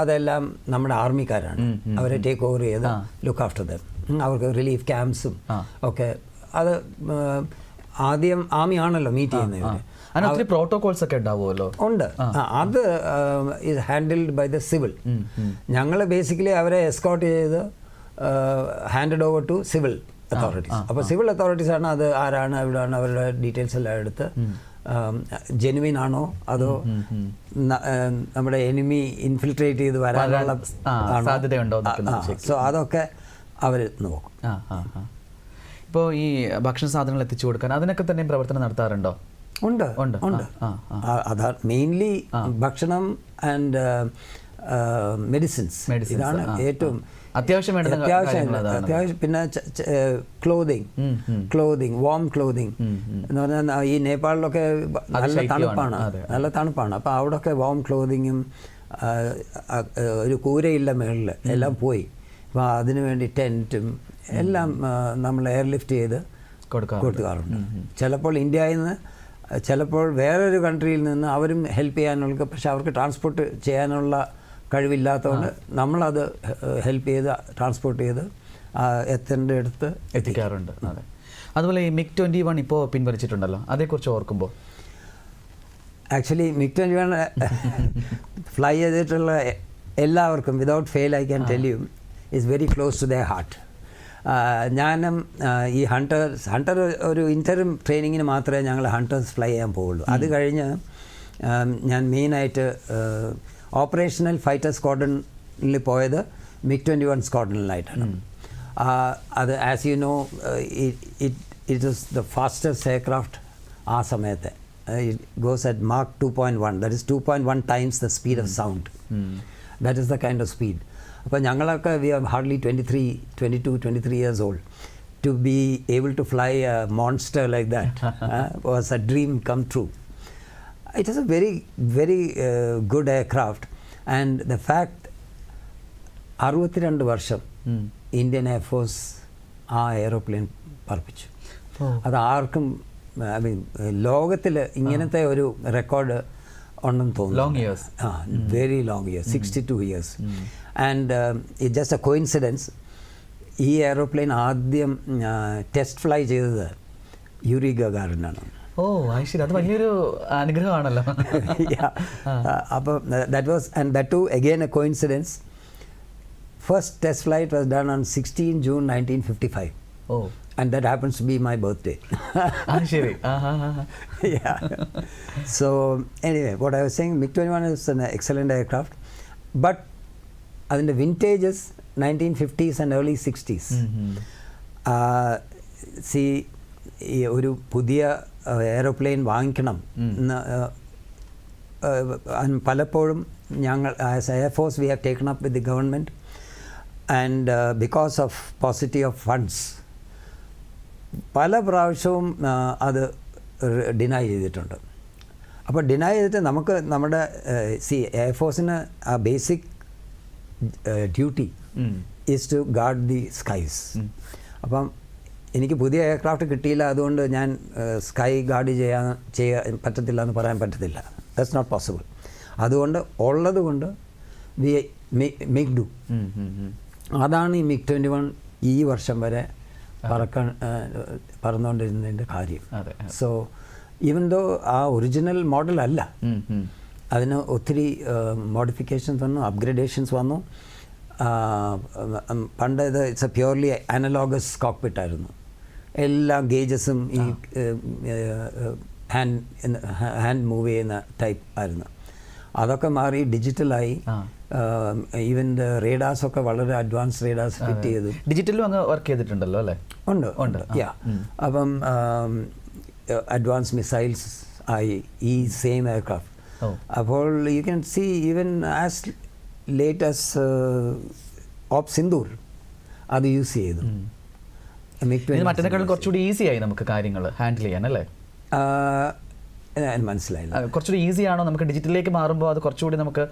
അതെല്ലാം നമ്മുടെ ആർമിക്കാരാണ് അവരെ ടേക്ക് ഓവർ ചെയ്ത് ലുക്ക് ആഫ്റ്റർ ദം. അവർക്ക് റിലീഫ് ക്യാമ്പ്സും ഒക്കെ, അത് ആദ്യം ആർമി ആണല്ലോ മീറ്റ് ചെയ്യുന്നത്. അതിനൊത്തിരി പ്രോട്ടോകോൾസ് ഒക്കെ ഉണ്ടാവുമല്ലോ. ഉണ്ട്. അത് is handled by the civil. ഞങ്ങൾ ബേസിക്കലി അവരെ എസ്കോർട്ട് ചെയ്ത് handed over to civil authorities. അപ്പോൾ സിവിൽ അതോറിറ്റീസാണ് അത് ആരാണ് എവിടെയാണ് അവരുടെ ഡീറ്റെയിൽസ് എല്ലാം എടുത്ത് ജെനുവിൻ ആണോ അതോ നമ്മുടെ എനിമി ഇൻഫിൽട്രേറ്റ് ചെയ്ത് വരാനുള്ള സാധ്യതയുണ്ടോ? സോ അതൊക്കെ അവർ നോക്കും. ഇപ്പോൾ ഈ ഭക്ഷണ സാധനങ്ങൾ എത്തിച്ചു കൊടുക്കാൻ അതിനൊക്കെ തന്നെ പ്രവർത്തനം നടത്താറുണ്ടോ? ഉണ്ട് ഉണ്ട് ഉണ്ട്. അതാ മെയിൻലി ഭക്ഷണം ആൻഡ് മെഡിസിൻസ്, ഇതാണ് ഏറ്റവും അത്യാവശ്യം. പിന്നെ ക്ലോതിങ് വാം ക്ലോതിങ് എന്ന് പറഞ്ഞാൽ ഈ നേപ്പാളിലൊക്കെ നല്ല തണുപ്പാണ്. അപ്പോൾ അവിടെയൊക്കെ വാം ക്ലോതിങ്ങും ഒരു കൂരയില്ല മേളിൽ എല്ലാം പോയി. അപ്പോൾ അതിനു വേണ്ടി ടെൻറ്റും എല്ലാം നമ്മൾ എയർലിഫ്റ്റ് ചെയ്ത് കൊടുക്കാറുണ്ട്. ചിലപ്പോൾ ഇന്ത്യയിൽ നിന്ന്, ചിലപ്പോൾ വേറൊരു കൺട്രിയിൽ നിന്ന് അവരും ഹെൽപ്പ് ചെയ്യാനുള്ള, പക്ഷെ അവർക്ക് ട്രാൻസ്പോർട്ട് ചെയ്യാനുള്ള കഴിവില്ലാത്തതുകൊണ്ട് നമ്മളത് ഹെൽപ്പ് ചെയ്ത് ട്രാൻസ്പോർട്ട് ചെയ്ത് എത്തേണ്ട അടുത്ത് എത്തിക്കാറുണ്ട്. അതെ. അതുപോലെ ഈ MiG-21 ഇപ്പോൾ പിൻവലിച്ചിട്ടുണ്ടല്ലോ, അതേക്കുറിച്ച് ഓർക്കുമ്പോൾ? ആക്ച്വലി MiG-21 ഫ്ലൈ ചെയ്തിട്ടുള്ള എല്ലാവർക്കും without fail I can tell you is very close to their heart. ഞാനും ഈ ഹണ്ടർ ഒരു ഇൻ്ററിം ട്രെയിനിങ്ങിന് മാത്രമേ ഞങ്ങൾ ഹണ്ടേഴ്സ് ഫ്ലൈ ചെയ്യാൻ പോവുള്ളൂ. അത് കഴിഞ്ഞ് ഞാൻ മെയിനായിട്ട് ഓപ്പറേഷണൽ ഫൈറ്റർ സ്ക്വാഡ്രണിൽ പോയത് MiG-21 സ്ക്വാഡ്രണിലായിട്ടാണ്. അത് as you know it is the fastest aircraft ആ സമയത്തെ. It goes at Mach 2.1, that is 2.1 times the speed of sound. That is the kind of speed. അപ്പോൾ ഞങ്ങളൊക്കെ we are hardly 22-23 years old. To be able to fly a monster like that was a dream come true. It is a very, very good aircraft, and the fact 62 വർഷം Indian air force ആ aeroplane പറപ്പിച്ചു. അത് ആർക്കും, I mean ലോകത്തിൽ ഇങ്ങനത്തെ ഒരു record ഉണ്ടെന്ന് തോന്നുന്നു. Very long years, 62 years. And it just a coincidence, ഈ എയറോപ്ലെയിൻ ആദ്യം ടെസ്റ്റ് ഫ്ലൈ ചെയ്തത് യൂറി ഗഗാറിനാണ്. ഓ ശരി, അത് വലിയൊരു അനുഗ്രഹമാണല്ലോ. അപ്പോൾ that was, and that too again a coincidence. First test flight was done on 16 June 1955. ഓ, and that happens to be my birthday. Yeah. So anyway, what I was saying, MiG-21 is an excellent aircraft, but അതിൻ്റെ വിൻറ്റേജസ് 1950s and early 60s. ഈ ഒരു പുതിയ aeroplane വാങ്ങിക്കണം എന്ന് പലപ്പോഴും ഞങ്ങൾ as air force we have taken up with the government, and because of paucity of funds പല പ്രാവശ്യവും അത് ഡിനൈ ചെയ്തിട്ടുണ്ട്. അപ്പോൾ ഡിനൈ ചെയ്തിട്ട് നമുക്ക് നമ്മുടെ എയർഫോഴ്സിന് ആ basic duty is to guard the skies. അപ്പം എനിക്ക് പുതിയ എയർക്രാഫ്റ്റ് കിട്ടിയില്ല, അതുകൊണ്ട് ഞാൻ സ്കൈ ഗാർഡ് ചെയ്യാൻ പറ്റത്തില്ല എന്ന് പറയാൻ പറ്റത്തില്ല. That's not possible. അതുകൊണ്ട് ഉള്ളത് കൊണ്ട് വി മേക്ക് ഡു. അതാണ് ഈ MiG-21 ഈ വർഷം വരെ പറന്നുകൊണ്ടിരുന്നതിൻ്റെ കാര്യം. സോ ഈവൻ ദോ ആ ഒറിജിനൽ മോഡൽ അല്ല, അതിന് ഒത്തിരി മോഡിഫിക്കേഷൻസ് വന്നു, അപ്ഗ്രഡേഷൻസ് വന്നു. പണ്ട് ഇത് it's A purely analogous cockpit ആയിരുന്നു. എല്ലാ ഗേജസും ഈ ഹാൻഡ് മൂവ് ചെയ്യുന്ന ടൈപ്പ് ആയിരുന്നു. അതൊക്കെ മാറി ഡിജിറ്റലായി. ഈവൻ റേഡാസ് ഒക്കെ വളരെ അഡ്വാൻസ് റേഡാസ് ഫിറ്റ് ചെയ്തു. ഡിജിറ്റലും അങ്ങ് വർക്ക് ചെയ്തിട്ടുണ്ടല്ലോ അല്ലേ? ഉണ്ട് ഉണ്ട്. യാ, അപ്പം അഡ്വാൻസ് മിസൈൽസ് ആയി ഈ സെയിം എയർക്രാഫ്റ്റ്. അപ്പോൾ you can see even as late as op Sindoor അത് യൂസ് ചെയ്തു. മറ്റേക്കാളും കുറച്ചുകൂടി ഈസി ആയി നമുക്ക് കാര്യങ്ങൾ ഹാൻഡിൽ ചെയ്യാൻ അല്ലേ? മനസ്സിലായില്ല. കുറച്ചുകൂടി ഈസി ആണോ നമുക്ക് ഡിജിറ്റലിലേക്ക് മാറുമ്പോൾ? അത് കുറച്ചുകൂടി നമുക്ക്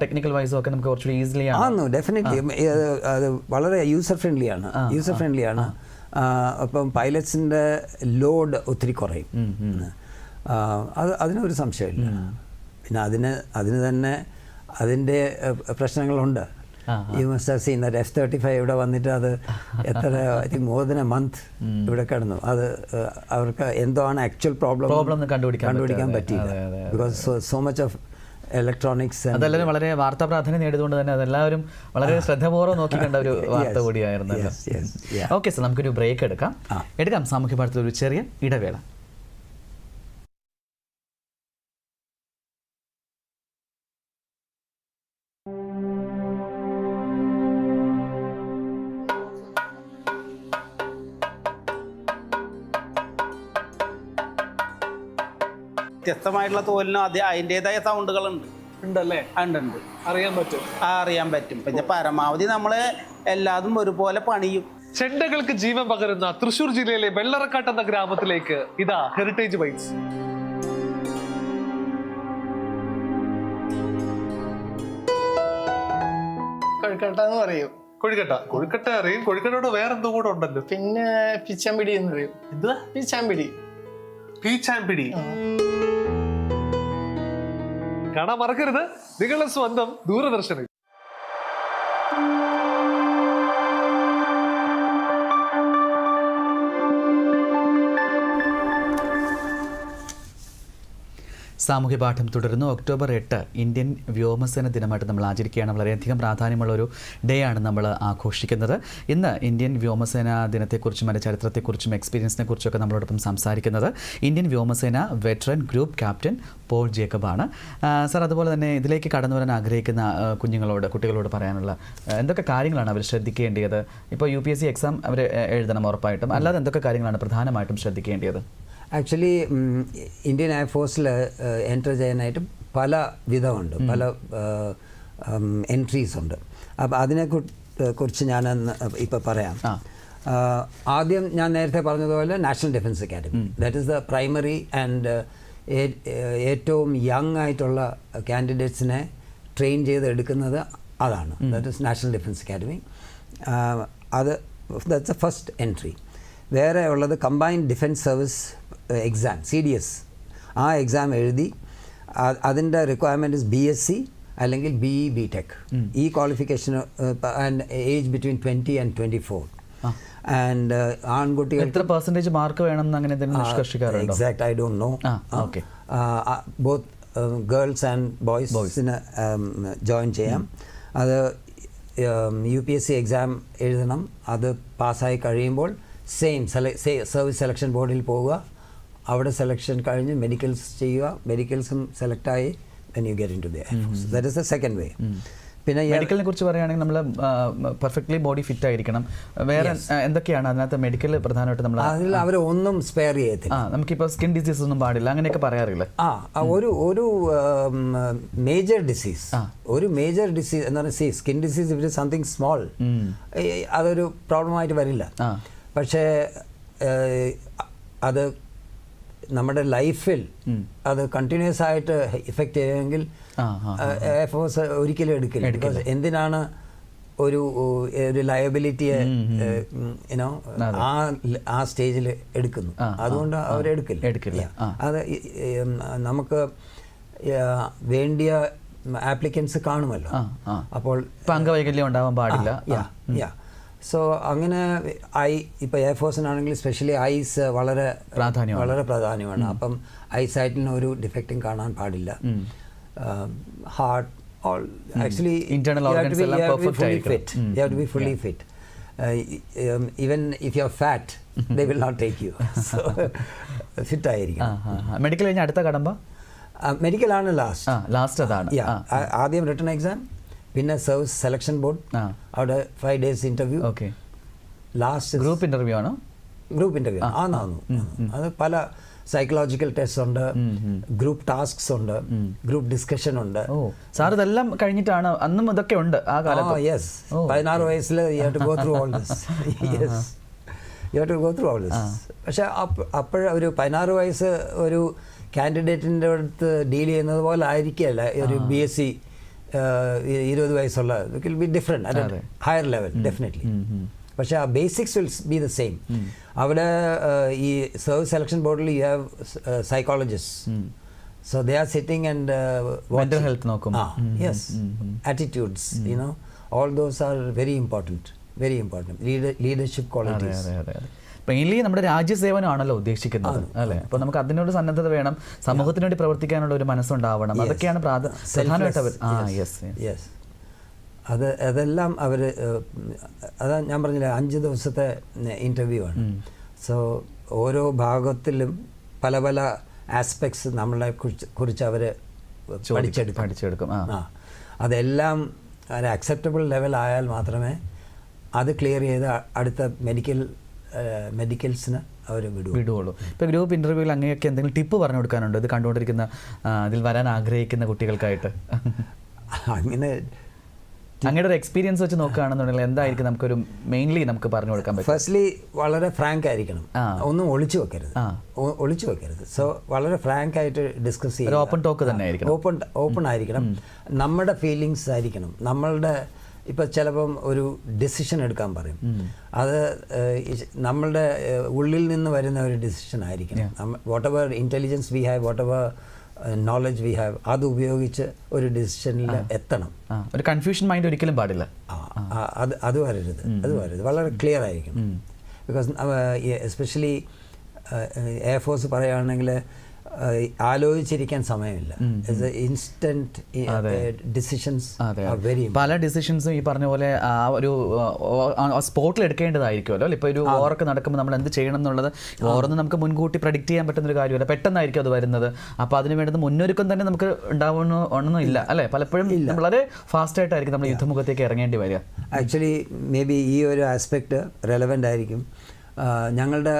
ടെക്നിക്കൽ വൈസും ഒക്കെ നമുക്ക് കുറച്ചുകൂടി ഈസിലി ആണോ? ഡെഫിനറ്റ്ലി അത് വളരെ യൂസർ ഫ്രണ്ട്ലി ആണ്. അപ്പം പൈലറ്റ്സിൻ്റെ ലോഡ് ഒത്തിരി കുറയും. അതിനൊരു സംശയമില്ല. പിന്നെ അതിന് തന്നെ അതിൻ്റെ പ്രശ്നങ്ങളുണ്ട്. You must have seen that F-35 ഇവിടെ വന്നിട്ട് അത് എത്ര I think more than A month ഇവിടെ കിടന്നു. അത് അവർക്ക് എന്തോ ആണ് ആക്ച്വൽ പ്രോബ്ലം കണ്ടുപിടിക്കാൻ പറ്റിയില്ല. Because so much of electronics. അതെല്ലാവരും വളരെ വാർത്താ പ്രാധാന്യം നേടിയതുകൊണ്ട് തന്നെ അതെല്ലാവരും വളരെ ശ്രദ്ധപൂർവ്വം നോക്കിക്കണ്ട ഒരു വാർത്ത കൂടിയായിരുന്നല്ലോ. ഓക്കെ സർ, നമുക്കൊരു ബ്രേക്ക് എടുക്കാം. സാമൂഹ്യ പാഠത്തിൽ ഒരു ചെറിയ ഇടവേള. വ്യത്യസ്തമായിട്ടുള്ള തോലിനും അതിൻ്റെതായ സൗണ്ടുകളുണ്ട്. ഉണ്ടല്ലേ? ഉണ്ട്. അറിയാൻ പറ്റും. അറിയാൻ പറ്റും. പിന്നെ പരമാവധി നമ്മൾ എല്ലാതും ഒരുപോലെ പണിയും. ചെണ്ടകൾക്ക് ജീവൻ പകരുന്ന തൃശ്ശൂർ ജില്ലയിലെ വെള്ളറക്കാട്ട് എന്ന ഗ്രാമത്തിലേക്ക് ഇതാ ഹെറിറ്റേജ് വൈബ്സ്. കൊഴുക്കട്ടെന്ന് പറയും. കൊഴുക്കട്ട അറിയും. കൊഴുക്കട്ടയോട് വേറെന്തോ കൂടെ ഉണ്ടല്ലോ. പിന്നെ പിച്ചാമ്പിടി എന്ന് പറയും. എന്താ? പിച്ചാമ്പിടി. പീച്ചാമ്പിടി. കാണാൻ മറക്കരുത് നിങ്ങളുടെ സ്വന്തം ദൂരദർശനം. സാമൂഹ്യ പാഠം തുടരുന്നു. ഒക്ടോബർ 8 ഇന്ത്യൻ വ്യോമസേന ദിനമായിട്ട് നമ്മൾ ആചരിക്കുകയാണ്. വളരെയധികം പ്രാധാന്യമുള്ള ഒരു ഡേ ആണ് നമ്മൾ ആഘോഷിക്കുന്നത്. ഇന്ന് ഇന്ത്യൻ വ്യോമസേന ദിനത്തെക്കുറിച്ചും അതിൻ്റെ ചരിത്രത്തെക്കുറിച്ചും എക്സ്പീരിയൻസിനെ കുറിച്ചൊക്കെ നമ്മളോടൊപ്പം സംസാരിക്കുന്നത് ഇന്ത്യൻ വ്യോമസേന വെറ്ററൻ ഗ്രൂപ്പ് ക്യാപ്റ്റൻ പോൾ ജേക്കബാണ്. സാർ, അതുപോലെ തന്നെ ഇതിലേക്ക് കടന്നു വരാൻ ആഗ്രഹിക്കുന്ന കുട്ടികളോട് പറയാനുള്ള എന്തൊക്കെ കാര്യങ്ങളാണ് അവർ ശ്രദ്ധിക്കേണ്ടത്? ഇപ്പോൾ UPSC എക്സാം അവർ എഴുതണം ഉറപ്പായിട്ടും. അല്ലാതെ എന്തൊക്കെ കാര്യങ്ങളാണ് പ്രധാനമായിട്ടും ശ്രദ്ധിക്കേണ്ടത്? ആക്ച്വലി ഇന്ത്യൻ എയർഫോഴ്സിൽ എൻറ്റർ ചെയ്യാനായിട്ട് പല വിധമുണ്ട്, പല എൻട്രീസ് ഉണ്ട്. അപ്പോൾ അതിനെക്കുറിച്ച് ഞാൻ ഇപ്പോൾ പറയാം. ആദ്യം ഞാൻ നേരത്തെ പറഞ്ഞതുപോലെ national defence academy, that is the primary and ഏറ്റവും യങ് ആയിട്ടുള്ള കാൻഡിഡേറ്റ്സിനെ ട്രെയിൻ ചെയ്ത് എടുക്കുന്നത് അതാണ്. That is national defence academy. That's a first entry. വേറെ ഉള്ളത് combined defence service exam, CDS. ആ എക്സാം എഴുതി അതിൻ്റെ റിക്വയർമെൻറ്റ് ഇസ് BSc അല്ലെങ്കിൽ BE BTech. ഈ qualification and age between 20 and 24. And ആൺകുട്ടികൾ എത്ര പെർസെൻറ്റേജ് മാർക്ക് വേണം അങ്ങനെ എന്തെങ്കിലും നിഷ്കർഷിക്കാറുണ്ടോ? Exact I don't know. Okay. Both girls and ബോയ്സിന് join ചെയ്യാം. അത് UPSC എക്സാം എഴുതണം. അത് പാസ്സായി കഴിയുമ്പോൾ സെയിം സർവീസ് സെലക്ഷൻ ബോർഡിൽ പോവുക. അവിടെ സെലക്ഷൻ കഴിഞ്ഞ് മെഡിക്കൽസ് ചെയ്യുക. മെഡിക്കൽസും സെലക്റ്റായി when you get into the air force. That is the second way. പിന്നെ മെഡിക്കലിനെ കുറിച്ച് പറയുകയാണെങ്കിൽ നമ്മൾ പെർഫെക്റ്റ്ലി ബോഡി ഫിറ്റ് ആയിരിക്കണം. വേറെ എന്തൊക്കെയാണ് അതിനകത്ത് മെഡിക്കൽ പ്രധാനമായിട്ട് നമ്മൾ അതിൽ അവർ ഒന്നും സ്പെയർ ചെയ്യത്തില്ല. നമുക്കിപ്പോൾ സ്കിൻ ഡിസീസ് ഒന്നും പാടില്ല അങ്ങനെയൊക്കെ പറയാറില്ല. ഒരു മേജർ ഡിസീസ് എന്ന് പറഞ്ഞാൽ skin disease it is something small, അതൊരു പ്രോബ്ലമായിട്ട് വരില്ല. പക്ഷേ അത് നമ്മുടെ ലൈഫിൽ അത് കണ്ടിന്യൂസ് ആയിട്ട് ഇഫക്റ്റ് ചെയ്യുമെങ്കിൽ എയർഫോഴ്സ് ഒരിക്കലും എടുക്കില്ല. ബിക്കോസ് എന്തിനാണ് ഒരു ലയബിലിറ്റിയെ ആ സ്റ്റേജിൽ എടുക്കുന്നു, അതുകൊണ്ട് അവരെടുക്കില്ല. അത് നമുക്ക് വേണ്ടിയ ആപ്ലിക്കൻസ് കാണുമല്ലോ. അപ്പോൾ അംഗവൈകല്യം ഉണ്ടാവാൻ പാടില്ല. സോ അങ്ങനെ ഇപ്പോൾ എയർഫോഴ്സിനാണെങ്കിൽ സ്പെഷ്യലി ഐസ് വളരെ പ്രാധാന്യമാണ്. അപ്പം ഐസൈറ്റിന് ഒരു ഡിഫക്റ്റും കാണാൻ പാടില്ല. ഹാർട്ട് actually internal organs എല്ലാം perfect ആയിരിക്കണം. You have to be fully fit. Even if you are fat, they will not take you. So fit ആയിരിക്കണം. മെഡിക്കൽ കഴിഞ്ഞ അടുത്ത കടമ്പ മെഡിക്കലാണ് ലാസ്റ്റ്. അതാണ്. ആദ്യം റിട്ടൺ എക്സാം, പിന്നെ സർവീസ് സെലക്ഷൻ ബോർഡ്, അവിടെ 5 days interview. Last group interview ആണോ? ഗ്രൂപ്പ് ഇന്റർവ്യൂ ആണെന്നു. അത് പല സൈക്കോളജിക്കൽ ടെസ്റ്റ് ഉണ്ട്, ഗ്രൂപ്പ് ടാസ്ക്സ് ഉണ്ട്, ഗ്രൂപ്പ് ഡിസ്കഷൻ ഉണ്ട്. സാർ ഇതെല്ലാം കഴിഞ്ഞിട്ടാണ്? അന്നും ഇതൊക്കെ ഉണ്ട് ആ കാലത്ത്? യെസ്. 16 വയസ്സിൽ you have to go through all this. Yes, you have to go through all this. പക്ഷെ ഒരു 16 വയസ്സ് ഒരു കാൻഡിഡേറ്റിൻ്റെ അടുത്ത് ഡീൽ ചെയ്യുന്നത് പോലെ ആയിരിക്കില്ല ഒരു BSc 20 വയസ്സുള്ള. It will be different at higher level definitely. പക്ഷേ ആ basics will be the same. അവിടെ ഈ സർവീസ് സെലക്ഷൻ ബോർഡിൽ you have psychologist. So they are sitting and mental health നോക്കും. Yes, attitudes, all those are very important. Leadership qualities. Mainly നമ്മുടെ രാജ്യസേവനമാണല്ലോ ഉദ്ദേശിക്കുന്നത് അല്ലേ? അപ്പോൾ നമുക്ക് അതിനോട് സന്നദ്ധത വേണം, സമൂഹത്തിന് വേണ്ടി പ്രവർത്തിക്കാനുള്ള ഒരു മനസ്സുണ്ടാവണം. അതൊക്കെയാണ് പ്രധാനമായിട്ട് അവർ. യെസ്, അതെല്ലാം അവർ. അതാ ഞാൻ പറഞ്ഞില്ല, 5 ദിവസത്തെ ഇൻ്റർവ്യൂ ആണ്. സോ ഓരോ ഭാഗത്തിലും പല പല ആസ്പെക്ട്സ് നമ്മളെ കുറിച്ച് അവർ പഠിച്ചെടുക്കും. അതെല്ലാം ഒരു അക്സെപ്റ്റബിൾ ലെവൽ ആയാൽ മാത്രമേ അത് ക്ലിയർ ചെയ്ത് അടുത്ത മെഡിക്കൽ മെഡിക്കൽസിന് അവർ വിടുകയുള്ളൂ. ഇപ്പോൾ ഗ്രൂപ്പ് ഇൻ്റർവ്യൂവിൽ അങ്ങനെയൊക്കെ എന്തെങ്കിലും ടിപ്പ് പറഞ്ഞു കൊടുക്കാനുണ്ടോ ഇത് കണ്ടുകൊണ്ടിരിക്കുന്ന ഇതിൽ വരാൻ ആഗ്രഹിക്കുന്ന കുട്ടികൾക്കായിട്ട്? അങ്ങനെ അങ്ങയുടെ ഒരു എക്സ്പീരിയൻസ് വെച്ച് നോക്കുകയാണെന്നുണ്ടെങ്കിൽ എന്തായിരിക്കും നമുക്കൊരു മെയിൻലി നമുക്ക് പറഞ്ഞു കൊടുക്കാൻ പറ്റും? ഫസ്റ്റ്ലി വളരെ ഫ്രാങ്ക് ആയിരിക്കണം, ഒന്നും ഒളിച്ചു വെക്കരുത്. സോ വളരെ ഫ്രാങ്ക് ആയിട്ട് ഡിസ്കസ് ചെയ്യുക, ഓപ്പൺ ടോക്ക് തന്നെ ആയിരിക്കണം, ഓപ്പൺ ആയിരിക്കണം. നമ്മുടെ ഫീലിങ്സ് ആയിരിക്കണം. നമ്മളുടെ ഇപ്പം ചിലപ്പം ഒരു ഡിസിഷൻ എടുക്കാൻ പറയും, അത് നമ്മളുടെ ഉള്ളിൽ നിന്ന് വരുന്ന ഒരു ഡിസിഷൻ ആയിരിക്കണം. What ever intelligence we have, what ever knowledge we have, അത് ഉപയോഗിച്ച് ഒരു ഡിസിഷനിൽ എത്തണം. ഒരു കൺഫ്യൂഷൻ മൈൻഡ് ഒരിക്കലും പാടില്ല. അത് വരരുത്. വളരെ ക്ലിയർ ആയിരിക്കണം. ബിക്കോസ് എസ്പെഷ്യലി എയർഫോഴ്സ് പറയുകയാണെങ്കിൽ ആലോചിച്ചിരിക്കാൻ സമയമില്ല. Instant decisions very. പല ഡിസിഷൻസും ഈ പറഞ്ഞ പോലെ ആ ഒരു സ്പോട്ടിൽ എടുക്കേണ്ടതായിരിക്കുമല്ലോ. ഇപ്പോൾ ഒരു ഓറൊക്കെ നടക്കുമ്പോൾ നമ്മൾ എന്ത് ചെയ്യണം എന്നുള്ളത് ഓറൊന്നും നമുക്ക് മുൻകൂട്ടി പ്രഡിക്റ്റ് ചെയ്യാൻ പറ്റുന്ന ഒരു കാര്യമല്ല, പെട്ടെന്നായിരിക്കും അത് വരുന്നത്. അപ്പോൾ അതിന് വേണ്ടത് മുന്നൊരുക്കം തന്നെ നമുക്ക് ഉണ്ടാവണമെന്നില്ല അല്ലേ? പലപ്പോഴും വളരെ ഫാസ്റ്റ് ആയിട്ടായിരിക്കും നമ്മൾ യുദ്ധമുഖത്തേക്ക് ഇറങ്ങേണ്ടി വരിക. ആക്ച്വലി മേ ബി ഈ ഒരു ആസ്പെക്റ്റ് റെലവൻ്റ് ആയിരിക്കും. ഞങ്ങളുടെ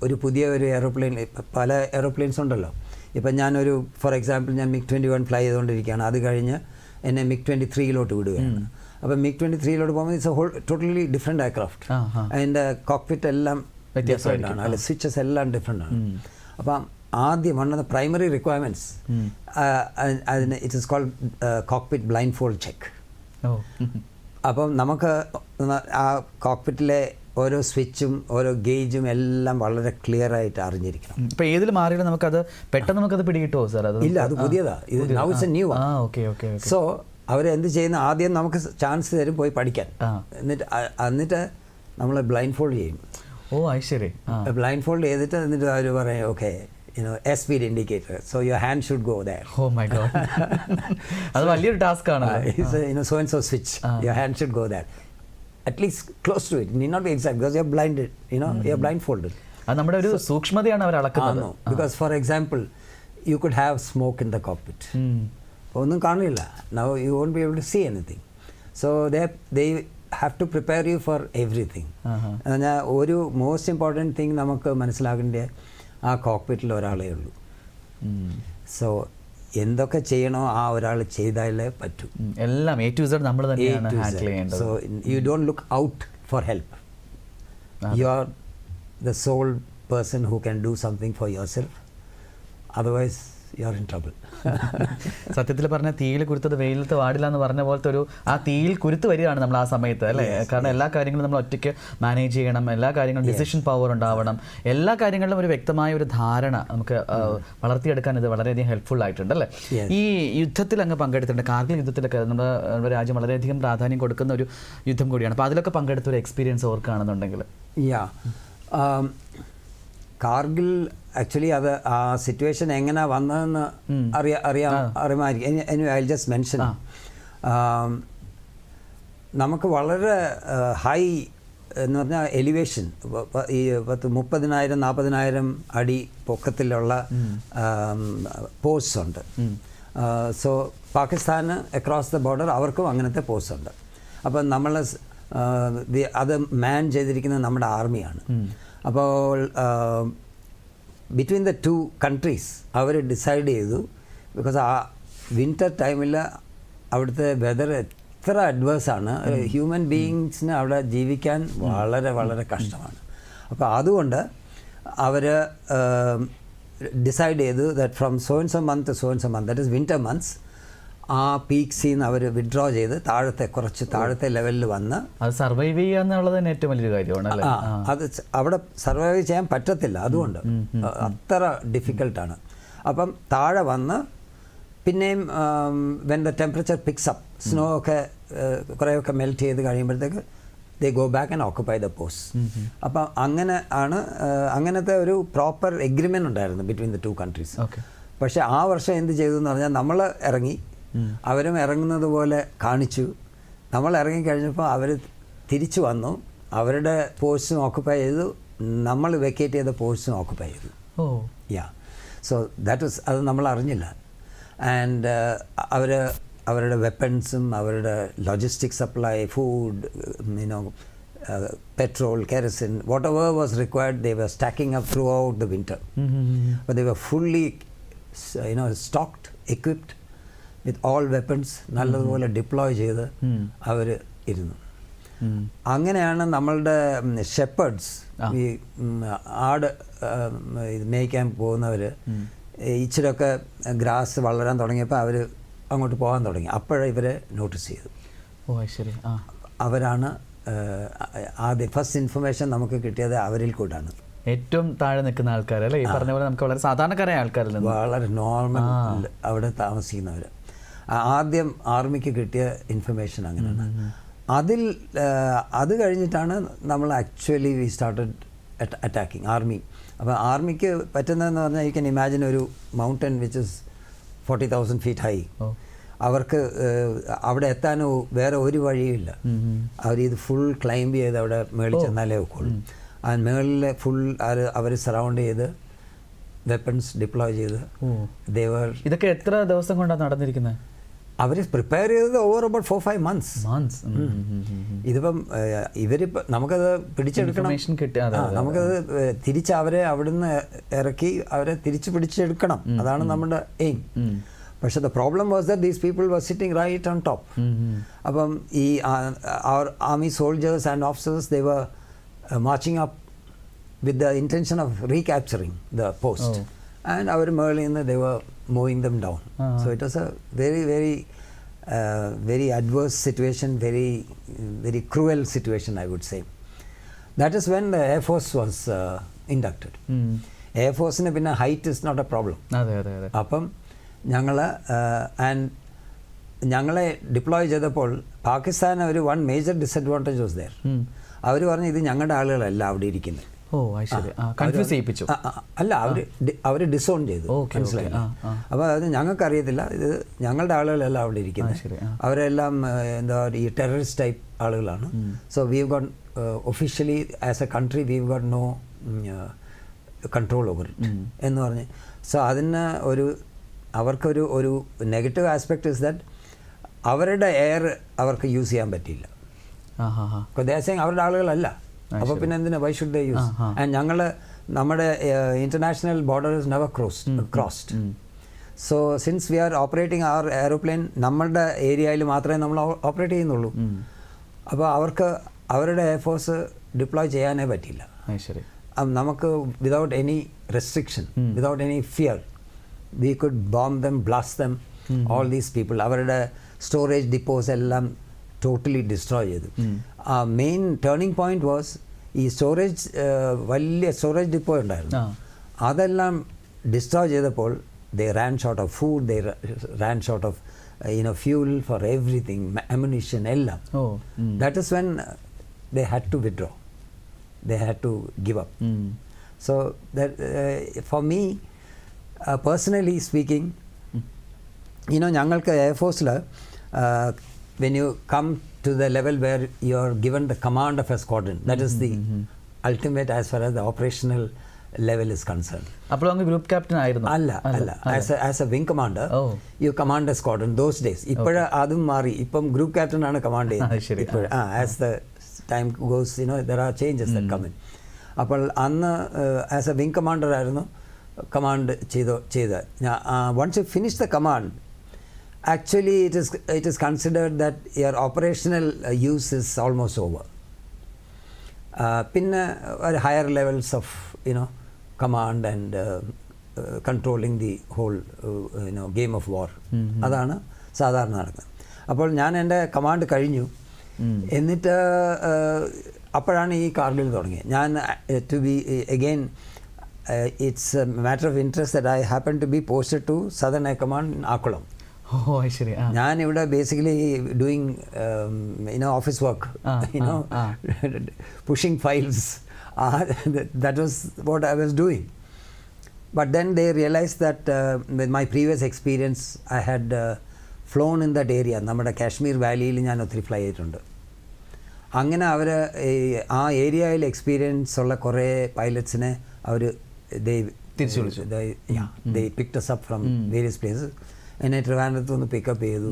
ഒരു പുതിയ ഒരു എയറോപ്ലെയിൻ, പല എയറോപ്ലെയിൻസ് ഉണ്ടല്ലോ. ഇപ്പം ഞാനൊരു ഫോർ എക്സാമ്പിൾ ഞാൻ MiG-21 ഫ്ലൈ ചെയ്തുകൊണ്ടിരിക്കുകയാണ്. അത് കഴിഞ്ഞ് എന്നെ MiG-23 വിടുകയാണ്. അപ്പം MiG-23 പോകുമ്പോൾ it's a totally different aircraft. അതിൻ്റെ കോക്പിറ്റ് എല്ലാം ഡിഫറെൻ്റ് ആണ്, അല്ലെ സ്വിച്ചസ് എല്ലാം ഡിഫറെൻ്റ് ആണ്. അപ്പം ആദ്യം one of the primary requirements അതിന് it is called cockpit blind fold check. അപ്പം നമുക്ക് ആ കോക്പിറ്റിലെ ഓരോ സ്വിച്ചും ഓരോ ഗേജും എല്ലാം വളരെ ക്ലിയർ ആയിട്ട് അറിഞ്ഞിരിക്കണം. ഇപ്പോൾ ഏതിൽ മാറിയാലും നമുക്കത് പെട്ടെന്ന് നമുക്കത് പിടികിട്ടുമോ സാർ? അത് ഇല്ല, അത് പുതിയതാ. ഇത് now it's A new one. So അവരെന്ത് ചെയ്യുന്ന, ആദ്യം നമുക്ക് ചാൻസ് തരും പോയി പഠിക്കാൻ. എന്നിട്ട് നമ്മൾ ബ്ലൈൻഡ് ഫോൾഡ് ചെയ്യും. ശരി. ബ്ലൈൻഡ് ഫോൾഡ് ചെയ്തിട്ട് എന്നിട്ട് അവർ പറയും okay speed indicator, so your hand should go there. Oh my god. അത് വലിയൊരു ടാസ്ക് ആണ്. So and so switch, your hand should go there, at least close to it. Need not be exact because you're blinded, you're blindfolded. അത് നമ്മുടെ ഒരു സൂക്ഷ്മതയാണ് അവർ അളക്കുന്നത്. Because for example you could have smoke in the cockpit, ഒന്നും കാണില്ല. Now you won't be able to see anything, so they have to prepare you for everything. ഒരു most important thing നമുക്ക് മനസ്സിലാക്കേണ്ട, ആ കോക്പിറ്റിൽ ഒരാളേ ഉള്ളൂ. സോ എന്തൊക്കെ ചെയ്യണോ ആ ഒരാൾ ചെയ്താലേ പറ്റൂ. എല്ലാം A to Z നമ്മൾ തന്നെയാണ് ഹാൻഡിൽ ചെയ്യേണ്ടത്. So you don't look out for help. You are the sole person who can do something for your self, otherwise you are in trouble. സത്യത്തിൽ പറഞ്ഞാൽ തീയിൽ കുരുത്തത് വെയിലത്ത് പാടില്ല എന്ന് പറഞ്ഞ പോലത്തെ ഒരു ആ തീയിൽ കുരുത്ത് വരികയാണ് നമ്മൾ ആ സമയത്ത് അല്ലേ? കാരണം എല്ലാ കാര്യങ്ങളും നമ്മൾ ഒറ്റയ്ക്ക് മാനേജ് ചെയ്യണം, എല്ലാ കാര്യങ്ങളും ഡിസിഷൻ പവർ ഉണ്ടാവണം, എല്ലാ കാര്യങ്ങളിലും ഒരു വ്യക്തമായ ഒരു ധാരണ നമുക്ക് വളർത്തിയെടുക്കാൻ ഇത് വളരെയധികം ഹെൽപ്ഫുൾ ആയിട്ടുണ്ട് അല്ലേ? ഈ യുദ്ധത്തിൽ അങ്ങ് പങ്കെടുത്തിട്ടുണ്ട്, കാർഗിൽ യുദ്ധത്തിലൊക്കെ നമ്മുടെ രാജ്യം വളരെയധികം പ്രാധാന്യം കൊടുക്കുന്ന ഒരു യുദ്ധം കൂടിയാണ്. അപ്പോൾ അതിലൊക്കെ പങ്കെടുത്ത ഒരു എക്സ്പീരിയൻസ് ഓർക്കുകയാണെന്നുണ്ടെങ്കിൽ? കാർഗിൽ ആക്ച്വലി അത് ആ സിറ്റുവേഷൻ എങ്ങനെ വന്നതെന്ന് അറിയാമായിരിക്കും. ഐ ജസ്റ്റ് മെൻഷൻ, നമുക്ക് വളരെ ഹൈ എന്ന് പറഞ്ഞാൽ എലിവേഷൻ, ഈ 30,000-40,000 അടി പൊക്കത്തിലുള്ള പോസ്റ്റ്സ് ഉണ്ട്. സോ പാകിസ്ഥാന് അക്രോസ് ദ ബോർഡർ അവർക്കും അങ്ങനത്തെ പോസ്റ്റ് ഉണ്ട്. അപ്പം നമ്മൾ അത് മാൻ ചെയ്തിരിക്കുന്നത് നമ്മുടെ ആർമിയാണ്. അപ്പോൾ ബിറ്റ്വീൻ ദ ടു കൺട്രീസ് അവർ ഡിസൈഡ് ചെയ്തു, ബിക്കോസ് ആ വിൻ്റർ ടൈമിൽ അവിടുത്തെ വെതർ എത്ര അഡ്വേഴ്സാണ്, ഹ്യൂമൻ ബീയിങ്സിന് അവിടെ ജീവിക്കാൻ വളരെ വളരെ കഷ്ടമാണ്. അപ്പോൾ അതുകൊണ്ട് അവർ ഡിസൈഡ് ചെയ്തു that from so and so month to so and so month, that is winter months, ആ പീക്സിൽ നിന്ന് അവർ വിഡ്രോ ചെയ്ത് കുറച്ച് താഴത്തെ ലെവലിൽ വന്ന് അത് സർവൈവ് ചെയ്യുക എന്നുള്ളത് തന്നെ ഏറ്റവും വലിയൊരു കാര്യമാണ്. അത് അവിടെ സർവൈവ് ചെയ്യാൻ പറ്റത്തില്ല, അതുകൊണ്ട് അത്ര ഡിഫിക്കൽട്ടാണ്. അപ്പം താഴെ വന്ന് പിന്നെയും when the temperature pics up, snow ഒക്കെ കുറേയൊക്കെ മെൽറ്റ് ചെയ്ത് കഴിയുമ്പോഴത്തേക്ക് they go back and occupy the post. അപ്പം അങ്ങനത്തെ ഒരു പ്രോപ്പർ എഗ്രിമെൻ്റ് ഉണ്ടായിരുന്നു ബിറ്റ്വീൻ ദ ടു കൺട്രീസ്. പക്ഷേ ആ വർഷം എന്ത് ചെയ്തു എന്ന് പറഞ്ഞാൽ നമ്മൾ ഇറങ്ങി, അവരും ഇറങ്ങുന്നത് പോലെ കാണിച്ചു. നമ്മൾ ഇറങ്ങിക്കഴിഞ്ഞപ്പോൾ അവർ തിരിച്ചു വന്നു, അവരുടെ പോസ്റ്റും ഓക്കുപ്പൈ ചെയ്തു, നമ്മൾ വെക്കേറ്റ് ചെയ്ത പോസ്റ്റും ഓക്കുപ്പൈ ചെയ്തു. സോ ദാറ്റ് വാസ്, അത് നമ്മൾ അറിഞ്ഞില്ല. ആൻഡ് അവരുടെ വെപ്പൺസും അവരുടെ logistic supply, food, petrol, kerosene, whatever was required, they were stacking up throughout the winter. But they were fully, stocked, equipped with all weapons. നല്ലതുപോലെ ഡിപ്ലോയ് ചെയ്ത് അവർ ഇരുന്നു. അങ്ങനെയാണ് നമ്മളുടെ ഷെപ്പേർഡ്സ്, ഈ ആട് മേയ്ക്കാൻ പോകുന്നവർ ഇച്ചിരൊക്കെ ഗ്രാസ് വളരാൻ തുടങ്ങിയപ്പോൾ അവർ അങ്ങോട്ട് പോകാൻ തുടങ്ങി. അപ്പോഴേ ഇവരെ നോട്ടീസ് ചെയ്തു. ശരി. അവരാണ് ആദ്യം ഫസ്റ്റ് ഇൻഫർമേഷൻ നമുക്ക് കിട്ടിയത് അവരിൽ കൂടാണ്. ഏറ്റവും താഴെ നിൽക്കുന്ന ആൾക്കാർ അല്ലേ, ഈ പറഞ്ഞ പോലെ നമുക്ക് വളരെ സാധാരണക്കാരായ ആൾക്കാരല്ല, വളരെ നോർമൽ അവിടെ താമസിക്കുന്നവർ. ആദ്യം ആർമിക്ക് കിട്ടിയ ഇൻഫർമേഷൻ അങ്ങനെയാണ്. അത് കഴിഞ്ഞിട്ടാണ് നമ്മൾ actually we started attacking army. അപ്പോൾ ആർമിക്ക് പറ്റുന്നതെന്ന് പറഞ്ഞാൽ യു ക്യാൻ ഇമാജിൻ ഒരു mountain which is 40,000 feet high. അവർക്ക് അവിടെ എത്താനോ വേറെ ഒരു വഴിയില്ല. അവരിത് ഫുൾ ക്ലൈംബ് ചെയ്ത് അവിടെ മേളിൽ ചെന്നാലേ ഒക്കുള്ളൂ. ആ മേളിൽ ഫുൾ അവർ സറൗണ്ട് ചെയ്ത് വെപ്പൺസ് ഡിപ്ലോയ് ചെയ്ത് ദേവർ. ഇതൊക്കെ എത്ര ദിവസം കൊണ്ടാണ് നടന്നിരിക്കുന്നത്? അവർ പ്രിപ്പയർ ചെയ്തത് ഓവർ അബൌട്ട് 4-5 months. ഇതിപ്പം ഇവരിപ്പോൾ നമുക്കത് പിടിച്ചെടുക്കണം, നമുക്കത് തിരിച്ച് അവരെ അവിടുന്ന് ഇറക്കി അവരെ തിരിച്ച് പിടിച്ചെടുക്കണം. അതാണ് നമ്മുടെ എയിം. പക്ഷെ the problem was that these people was sitting right on top. അപ്പം ഈ army soldiers and officers they were marching up with the intention of recapturing the post. And our Merlin, they were mowing them down. So it was a very adverse situation, very cruel situation, I would say. That is when the Air Force was inducted. Air Force in a height is not a problem. Appam ഞങ്ങളെ deploy ചെയ്തപ്പോൾ Pakistan one major disadvantage was there. അവർ പറഞ്ഞു ഇത് ഞങ്ങളുടെ ആളുകളല്ല അവിടെ ഇരിക്കുന്നത്. അല്ല, അവർ disown ചെയ്തു. മനസ്സിലായി? അപ്പോൾ അത് ഞങ്ങൾക്കറിയത്തില്ല, ഇത് ഞങ്ങളുടെ ആളുകളെല്ലാം അവിടെ ഇരിക്കുന്നത്. അവരെല്ലാം എന്താ ഈ ടെററിസ്റ്റ് ടൈപ്പ് ആളുകളാണ്. So we've got officially as a country we've got no control over it എന്ന് പറഞ്ഞ്. സോ അതിന് അവർക്കൊരു നെഗറ്റീവ് ആസ്പെക്ട് ഇസ് ദാറ്റ് അവരുടെ എയർ അവർക്ക് യൂസ് ചെയ്യാൻ പറ്റില്ല. ദേശം അവരുടെ ആളുകളല്ല. അപ്പോൾ പിന്നെ എന്തിനാ, why should they use? And നമ്മുടെ international borders never crossed. So since we are operating our aeroplane നമ്മളുടെ ഏരിയയിൽ മാത്രമേ നമ്മൾ ഓപ്പറേറ്റ് ചെയ്യുന്നുള്ളൂ. അപ്പോൾ അവരുടെ എയർഫോഴ്സ് ഡിപ്ലോയ് ചെയ്യാനേ പറ്റില്ല. നമുക്ക് without any restriction, without any fear, we could bomb dum, blast dum, all these people. അവരുടെ സ്റ്റോറേജ് ഡിപ്പോസ് എല്ലാം ടോട്ടലി ഡിസ്ട്രോയ് ചെയ്തു. മെയിൻ ടേണിംഗ് പോയിന്റ് വാസ് ഈ വലിയ സ്റ്റോറേജ് ഡിപ്പോ ഉണ്ടായിരുന്നു. അതെല്ലാം ഡിസ്ട്രോയ് ചെയ്തപ്പോൾ they ran short of food, they ran short of fuel for everything, ammunition, ellam. That is when they had to withdraw, they had to give up. So that for me personally speaking, ഞങ്ങൾക്ക് എയർഫോഴ്സിൽ when you come to the level where you are given the command of a squadron, that is the ultimate as far as the operational level is concerned. അപ്പോൾ അങ്ങ് group captain ആയിരുന്നു? അല്ല, as a wing commander you command a squadron those days. ഇപ്പോൾ അതും മാറി, ഇപ്പം group captain ആണ് command ചെയ്യുന്നത്. as the time goes there are changes that come in. അപ്പോൾ അന്ന് as a wing commander ആയിരുന്നു കമാൻഡ് ചെയ്ത. once you finish the command, actually it is considered that your operational use is almost over. പിന്നെ higher levels of command and controlling the whole game of war, അതാണ് സാധാരണ നടക്കുന്നത്. അപ്പോൾ ഞാൻ എൻ്റെ command കഴിഞ്ഞു. എന്നിട്ട് അപ്പോഴാണ് ഈ കാർഗിൽ തുടങ്ങിയത്. ഞാൻ to be again it's a matter of interest that I happen to be posted to Southern Air Command in Akulam. ഞാൻ ഇവിടെ basically doing office work, pushing files. That was what I was doing. But then they realized that with my previous experience I had flown in that area. നമ്മുടെ കാശ്മീർ വാലിയിൽ ഞാൻ ഒത്തിരി fly ചെയ്തിട്ടുണ്ട്. അങ്ങനെ അവർ ആ ഏരിയയിൽ experience ഉള്ള കുറേ പൈലറ്റ്സിനെ അവർ തിരിച്ചു വിളിച്ചു. they picked us up from various places. എന്നെ ട്രിവാൻഡ്രത്ത് ഒന്ന് പിക്കപ്പ് ചെയ്തു.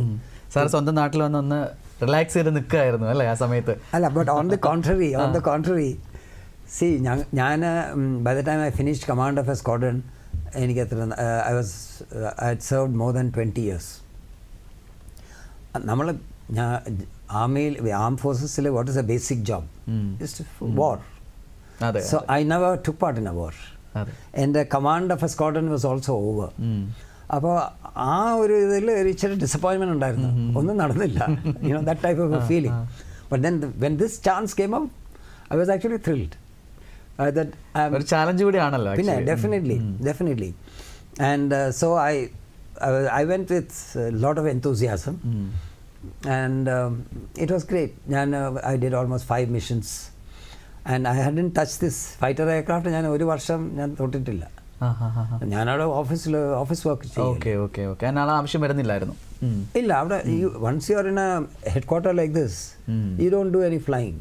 സാർ സ്വന്തം നാട്ടിൽ വന്നൊന്ന് റിലാക്സ് ചെയ്ത് നിൽക്കുകയായിരുന്നു അല്ലേ ആ സമയത്ത്? അല്ല, but on the contrary see ഞാൻ by the time I finished command of a squadron എനിക്ക് എത്ര I had served more than 20 years. നമ്മൾ ആം ഫോഴ്സസിൽ what is a basic job? Just war. So I never took part in a war. എൻ്റെ command of a squadron was also over. അപ്പോൾ ആ ഒരു ഇതിൽ ഇച്ചിരി ഡിസപ്പോയിൻമെൻറ്റ് ഉണ്ടായിരുന്നു, ഒന്നും നടന്നില്ല, that type of a feeling. But then when this chance came out I was actually thrilled. ഒരു ചാലഞ്ച് കൂടിയാണല്ലോ. പിന്നെ definitely. And so I went with a lot of enthusiasm, and it was great. I did almost 5 missions, and I hadn't touched this fighter aircraft. ഞാൻ ഒരു വർഷം ഞാൻ തൊട്ടിട്ടില്ല. ഞാനവിടെ office work ചെയ്യും. ആവശ്യം വരുന്നില്ലായിരുന്നു. ഇല്ല, അവിടെ once you are in a headquarter like this, you don't do any flying.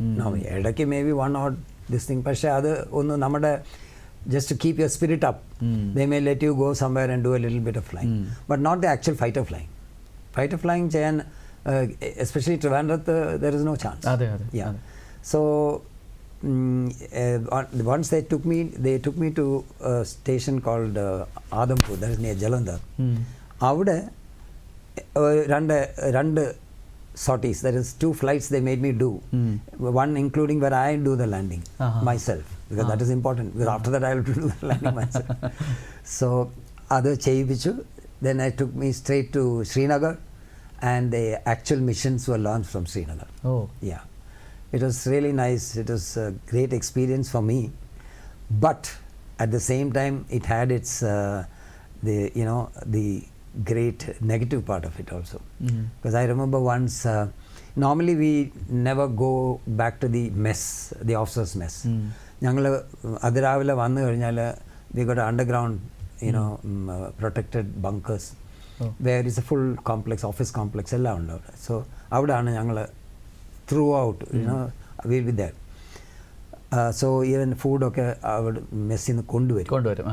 ഇടയ്ക്ക് may be 1 odd this thing, പക്ഷേ അത് ഒന്ന് നമ്മുടെ just to keep your spirit up, they may let you go somewhere and do a little bit of flying, but not the actual fighter flying. Fighter flying chain, especially Trivandrum, there is no chance. So once they took me to a station called Adampur, that is near Jalandhar. Avade രണ്ട് sorties, there is 2 flights they made me do, one including where I do the landing myself, because that is important, because after that I have to do the landing myself. So other cheyipichu, then I took me straight to Srinagar, and the actual missions were launched from Srinagar. It was really nice. It was a great experience for me, but at the same time it had its the great negative part of it also, because I remember once, normally we never go back to the mess, the officers mess. ഞങ്ങൾ അതിരാവിലെ വന്നു കഴിഞ്ഞാൽ we got underground protected bunkers where is a full complex, office complex എല്ലാം ഉണ്ട് അവിടെ. So അവിടെയാണ് ഞങ്ങൾ through out we'll be there. So even food ഒക്കെ അവിടെ മെസ്സിൽ നിന്ന് കൊണ്ടുവരും.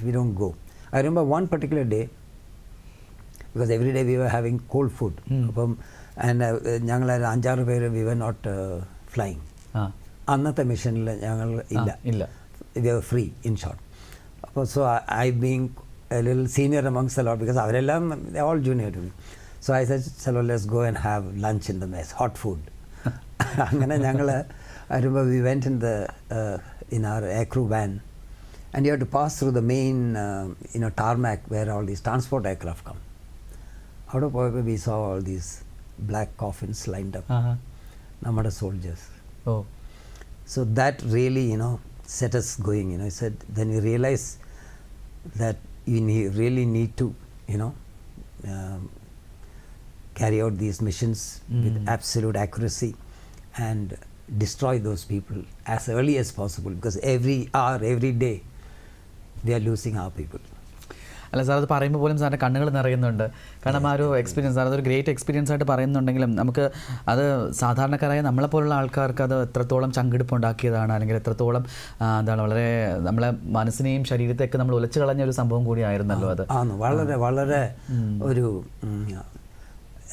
We don't go. I remember one particular day, because every day we were having cold food, and ഞങ്ങൾ 5-6 പേര് we were not flying. അന്നത്തെ മിഷനിൽ ഞങ്ങൾ ഇല്ല, we were free in short. അപ്പോൾ so I being a little senior amongst the lot, because അവരെല്ലാം they all junior to me, so I said, "Chalo, let's go and have lunch in the mess, hot food." അങ്ങനെ ഞങ്ങൾ I remember we went in our aircrew van, and you have to pass through the main tarmac where all these transport aircraft come. Out of power we saw all these black coffins lined up. Namada soldiers. So that really set us going. I said, then we realize that you really need to carry out these missions with absolute accuracy and destroy those people as early as possible, because every hour, every day they are losing our people. അല്ല sir, അത് പറയുമ്പോൾ പോലും സാറിൻ്റെ കണ്ണുകൾ നിറയുന്നുണ്ട്. കാരണം ആ ഒരു experience, അതൊരു ഗ്രേറ്റ് എക്സ്പീരിയൻസ് ആയിട്ട് പറയുന്നുണ്ടെങ്കിലും നമുക്ക് അത് സാധാരണക്കാരായ നമ്മളെപ്പോലുള്ള ആൾക്കാർക്ക് അത് എത്രത്തോളം ചങ്കിടിപ്പ് ഉണ്ടാക്കിയതാണ്, അല്ലെങ്കിൽ എത്രത്തോളം എന്താണ് വളരെ നമ്മളെ മനസ്സിനെയും ശരീരത്തെയൊക്കെ നമ്മൾ ഉലച്ചു കളഞ്ഞ ഒരു സംഭവം കൂടിയായിരുന്നല്ലോ അത്. വളരെ വളരെ ഒരു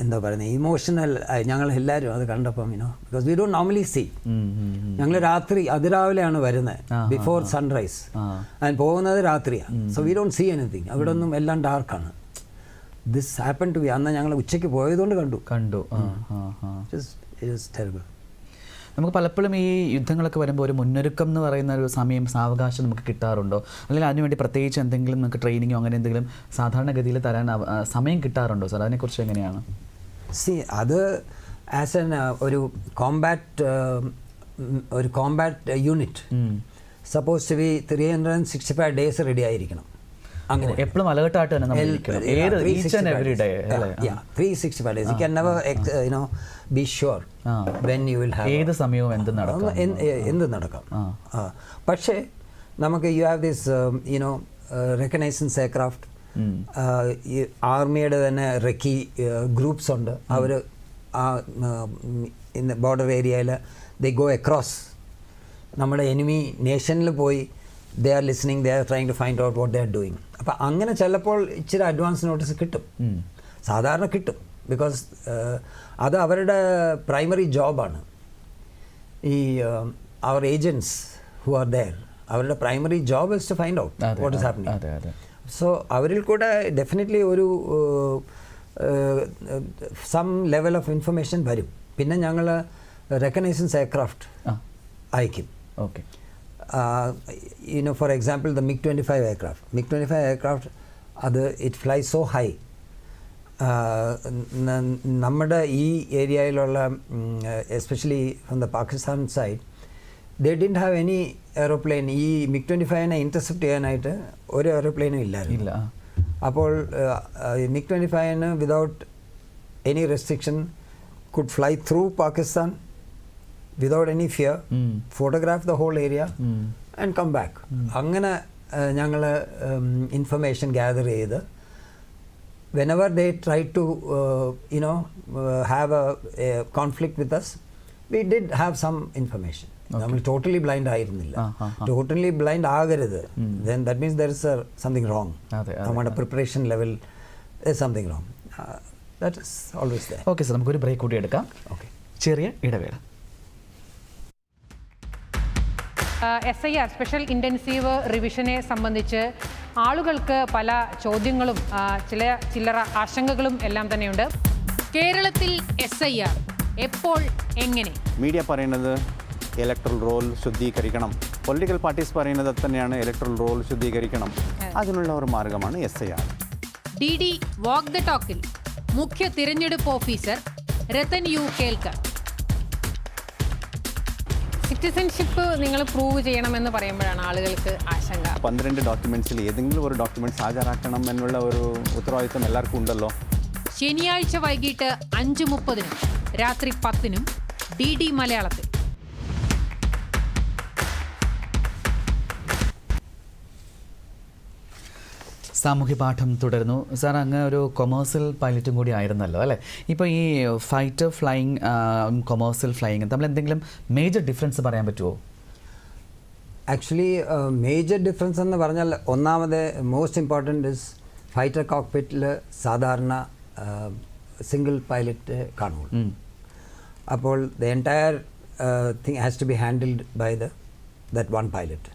എന്താ പറയുന്നത്, ഇമോഷണൽ. ഞങ്ങൾ എല്ലാവരും അത് കണ്ടപ്പം because we don't normally see. ഞങ്ങൾ അതിരാവിലെയാണ് വരുന്നത്, ബിഫോർ സൺറൈസ്, ആൻഡ് പോകുന്നത് രാത്രിയാണ്. So we don't see anything. അവിടെ ഒന്നും എല്ലാം ഡാർക്കാണ്. This happen to be. അന്ന് ഞങ്ങൾ ഉച്ചയ്ക്ക് പോയതുകൊണ്ട് കണ്ടു. It is terrible. നമുക്ക് പലപ്പോഴും ഈ യുദ്ധങ്ങളൊക്കെ വരുമ്പോൾ ഒരു മുന്നൊരുക്കം എന്ന് പറയുന്ന ഒരു സമയം, സാവകാശം നമുക്ക് കിട്ടാറുണ്ടോ? അല്ലെങ്കിൽ അതിനുവേണ്ടി പ്രത്യേകിച്ച് എന്തെങ്കിലും നമുക്ക് ട്രെയിനിങ്ങോ അങ്ങനെ എന്തെങ്കിലും സാധാരണഗതിയിൽ തരാൻ സമയം കിട്ടാറുണ്ടോ സാർ? അതിനെക്കുറിച്ച് എങ്ങനെയാണ്? അത് ആസ് എൻ ഒരു combat unit suppose to be 365 days ready ആയിരിക്കണം. അങ്ങനെ എപ്പോഴും അലേർട്ടായിട്ട് തന്നെ 365 days. You can never be sure when you will have. ഏത് സമയവും എന്ത് നടക്കാം. പക്ഷേ നമുക്ക് you have this reconnaissance aircraft. ആർമിയുടെ തന്നെ റെക്കി ഗ്രൂപ്പ്സ് ഉണ്ട്. അവർ ഇൻ ബോർഡർ ഏരിയയിൽ ദേ ഗോ അക്രോസ് നമ്മുടെ എനിമി നേഷനിൽ പോയി they are listening, they are trying to find out what they are doing. അപ്പോൾ അങ്ങനെ ചിലപ്പോൾ ഇച്ചിരി അഡ്വാൻസ് നോട്ടീസ് കിട്ടും, സാധാരണ കിട്ടും. ബിക്കോസ് അത് അവരുടെ പ്രൈമറി ജോബാണ്. ഈ അവർ ഏജൻറ്റ്സ് ഹു ആർ ദെയർ, അവരുടെ primary job is to find out what is happening. So അവരിൽ കൂടെ ഡെഫിനറ്റ്ലി ഒരു സം ലെവൽ ഓഫ് ഇൻഫർമേഷൻ വരും. പിന്നെ ഞങ്ങൾ റെക്കഗ്നൈസൻസ് എയർക്രാഫ്റ്റ് അയക്കും. Okay. For example the MiG-25 aircraft അത് ഇറ്റ് ഫ്ലൈ സോ ഹൈ. നമ്മുടെ ഈ ഏരിയയിലുള്ള especially from the Pakistan side they didn't have any aeroplane. ഈ MiG-25നെ ഇൻ്റർസെപ്റ്റ് ചെയ്യാനായിട്ട് ഒരു എയ്റോപ്ലെയിനും ഇല്ലായിരുന്നു. അപ്പോൾ MiG-25ന് without any restriction could fly through Pakistan without any fear, photograph the whole area and come back. അങ്ങനെ ഞങ്ങൾ ഇൻഫർമേഷൻ ഗ്യാദർ ചെയ്ത് whenever they try to have a conflict with us, we did have some information. നമ്മൾ totally blind ആയിരുന്നില്ല. Totally blind ആകരുത്. then that means there is something wrong. നമ്മുടെ preparation level is something wrong. That is always there. Okay sir, നമുക്കൊരു break കൂടി എടുക്കാം. Okay, ചെറിയ ഇടവേള. SIR special intensive റിവിഷനെ സംബന്ധിച്ച് ആളുകൾക്ക് പല ചോദ്യങ്ങളും ചില്ലറ ആശങ്കകളും എല്ലാം തന്നെയുണ്ട്. കേരളത്തിൽ SIR എപ്പോൾ എങ്ങനെ? മീഡിയ പറയുന്നത് ഇലക്ട്രൽ റോൾ ശുദ്ധീകരിക്കണം, പൊളിറ്റിക്കൽ പാർട്ടീസ് പറയുന്നത് തന്നെയാണ് ഇലക്ട്രൽ റോൾ ശുദ്ധീകരിക്കണം. അതിനുള്ള ഒരു മാർഗമാണ് SIR. DD വാക്ക് ദ ടോക്കിൽ മുഖ്യ തിരഞ്ഞെടുപ്പ് ഓഫീസർ രതൻ യു കേൽക്കർ. സിറ്റിസൺഷിപ്പ് നിങ്ങൾ പ്രൂവ് ചെയ്യണമെന്ന് പറയുമ്പോഴാണ് ആളുകൾക്ക് ആശങ്ക. 12 ഡോക്യുമെന്റ്സിൽ ഏതെങ്കിലും ഒരു ഡോക്യുമെന്റ്സ് ഹാജരാക്കണം എന്നുള്ള ഒരു ഉത്തരവാദിത്വം എല്ലാവർക്കും ഉണ്ടല്ലോ. ശനിയാഴ്ച വൈകിട്ട് 5:30 രാത്രി 10 DD മലയാളത്തിൽ. സാമൂഹ്യ പാഠം തുടരുന്നു. സാർ, അങ്ങ് ഒരു കൊമേഴ്സ്യൽ പൈലറ്റും കൂടി ആയിരുന്നല്ലോ അല്ലേ? ഇപ്പോൾ ഈ ഫൈറ്റർ ഫ്ലൈയിങ് കൊമേഴ്സ്യൽ ഫ്ലൈയിങ് തമ്മിൽ എന്തെങ്കിലും മേജർ ഡിഫറൻസ് പറയാൻ പറ്റുമോ? ആക്ച്വലി മേജർ ഡിഫറൻസ് എന്ന് പറഞ്ഞാൽ ഒന്നാമത് മോസ്റ്റ് ഇമ്പോർട്ടൻ്റ് ഇസ് ഫൈറ്റർ കോക്പിറ്റിൽ സാധാരണ സിംഗിൾ പൈലറ്റ് കാണുള്ളൂ. അപ്പോൾ the entire thing has to be handled by that one pilot.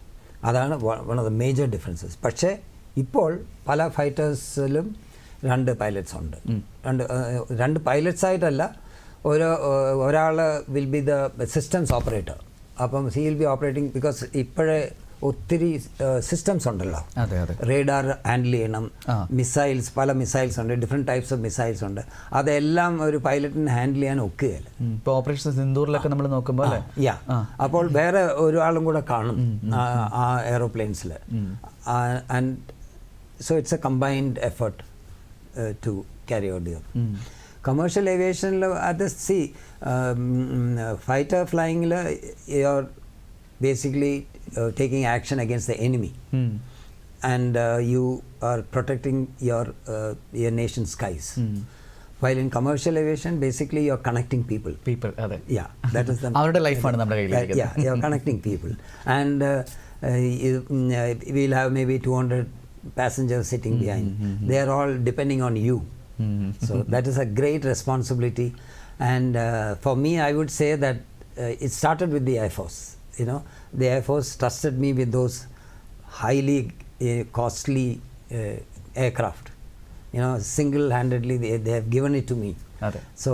അതാണ് one of the major differences. പക്ഷേ ഇപ്പോൾ പല ഫൈറ്റേഴ്സിലും 2 പൈലറ്റ്സ് ഉണ്ട്. രണ്ട് പൈലറ്റ്സ് ആയിട്ടല്ല, ഒരാൾ will be the systems operator. അപ്പം he will be operating because ഇപ്പോഴേ ഒത്തിരി സിസ്റ്റംസ് ഉണ്ടല്ലോ. റേഡാർ ഹാൻഡിൽ ചെയ്യണം, മിസൈൽസ്, പല മിസൈൽസ് ഉണ്ട്, ഡിഫറെൻറ്റ് ടൈപ്സ് ഓഫ് മിസൈൽസ് ഉണ്ട്. അതെല്ലാം ഒരു പൈലറ്റിന് ഹാൻഡിൽ ചെയ്യാൻ ഒക്കുകയില്ല. ഇപ്പോൾ ഓപ്പറേഷൻ സിന്ദൂറിലൊക്കെ നമ്മൾ നോക്കുമ്പോൾ അപ്പോൾ വേറെ ഒരാളും കൂടെ കാണും ആ എയ്റോപ്ലെയിൻസിൽ. And so it's a combined effort to carry out the commercial aviation. At the sea, fighter flying you're basically taking action against the enemy, and you are protecting your nation's skies. While in commercial aviation, basically you're connecting people. Yeah, that is the our life ആണ് നമ്മുടെ കയ്യിലേക്ക്. Yeah, you're connecting people, and we'll have maybe 200 passengers sitting behind. They are all depending on you. So that is a great responsibility. And for me, I would say that it started with the Air Force. The Air Force trusted me with those highly costly aircraft. Single-handedly they have given it to me. So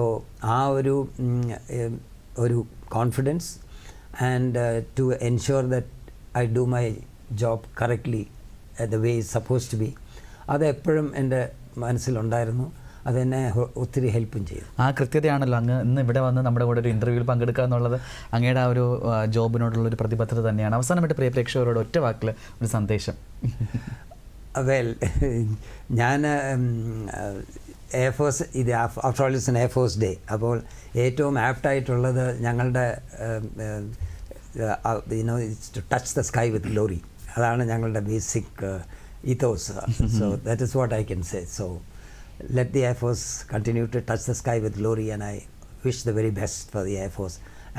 oru confidence and to ensure that I do my job correctly the way it's supposed to be, അത് എപ്പോഴും എൻ്റെ മനസ്സിലുണ്ടായിരുന്നു. അതെന്നെ ഒത്തിരി ഹെൽപ്പും ചെയ്തു. ആ കൃത്യതയാണല്ലോ അങ്ങ് ഇന്ന് ഇവിടെ വന്ന് നമ്മുടെ കൂടെ ഒരു ഇൻ്റർവ്യൂവിൽ പങ്കെടുക്കുക എന്നുള്ളത്. അങ്ങയുടെ ആ ഒരു ജോബിനോടുള്ളൊരു പ്രതിബദ്ധത തന്നെയാണ്. അവസാനമായിട്ട് പ്രിയ പ്രേക്ഷകരോട് ഒറ്റ വാക്കിൽ ഒരു സന്ദേശം. വെൽ, ഞാൻ എയർഫോഴ്സ്, ഇത് after all it's an air force day. അപ്പോൾ ഏറ്റവും ആപ്റ്റായിട്ടുള്ളത് ഞങ്ങളുടെ to touch the sky with glory. അതാണ് ഞങ്ങളുടെ basic ethos. So that is what I can say. So let the Air Force continue to touch the sky with glory, and I wish the very best for the Air Force.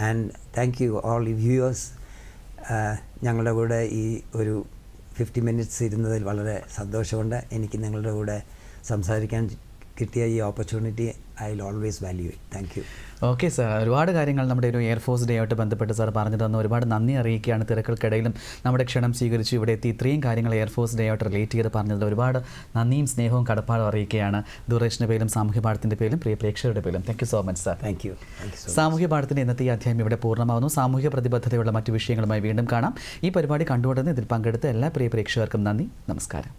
And thank you all the viewers. ഞങ്ങളുടെ കൂടെ ഈ ഒരു 50 minutes ഇരുന്നതിൽ വളരെ സന്തോഷമുണ്ട്. എനിക്ക് നിങ്ങളുടെ കൂടെ സംസാരിക്കാൻ കിട്ടിയ ഈ opportunity I will always value it. Thank you. Okay sir, ഒരുപാട് കാര്യങ്ങൾ നമ്മുടെ ഒരു എയർഫോഴ്സ് ഡേ ആയിട്ട് ബന്ധപ്പെട്ട് സാർ പറഞ്ഞു തന്നു. ഒരുപാട് നന്ദി അറിയിക്കുകയാണ്. തിരക്കൾക്കിടയിലും നമ്മുടെ ക്ഷണം സ്വീകരിച്ചു ഇവിടെ എത്തി ഇത്രയും കാര്യങ്ങൾ എയർഫോഴ്സ് ഡേ ആയിട്ട് റിലേറ്റ് ചെയ്ത് പറഞ്ഞതിൽ ഒരുപാട് നന്ദിയും സ്നേഹവും കടപ്പാടും അറിയിക്കുകയാണ്. ദൂരദർശൻ്റെ പേരിലും സാമൂഹ്യ പാഠത്തിൻ്റെ പേരിലും പ്രിയ പ്രേക്ഷകരുടെ പേരിലും thank you so much sir. Thank you. സാമൂഹ്യ പാഠത്തിൻ്റെ ഇന്നത്തെ ഈ അധ്യായം ഇവിടെ പൂർണ്ണമാകുന്നു. സാമൂഹ്യ പ്രതിബദ്ധതയുള്ള മറ്റു വിഷയങ്ങളുമായി വീണ്ടും കാണാം. ഈ പരിപാടി കണ്ടുകൊണ്ടിരുന്ന ഇതിൽ പങ്കെടുത്ത എല്ലാ പ്രിയ പ്രേക്ഷകർക്കും നന്ദി, നമസ്കാരം.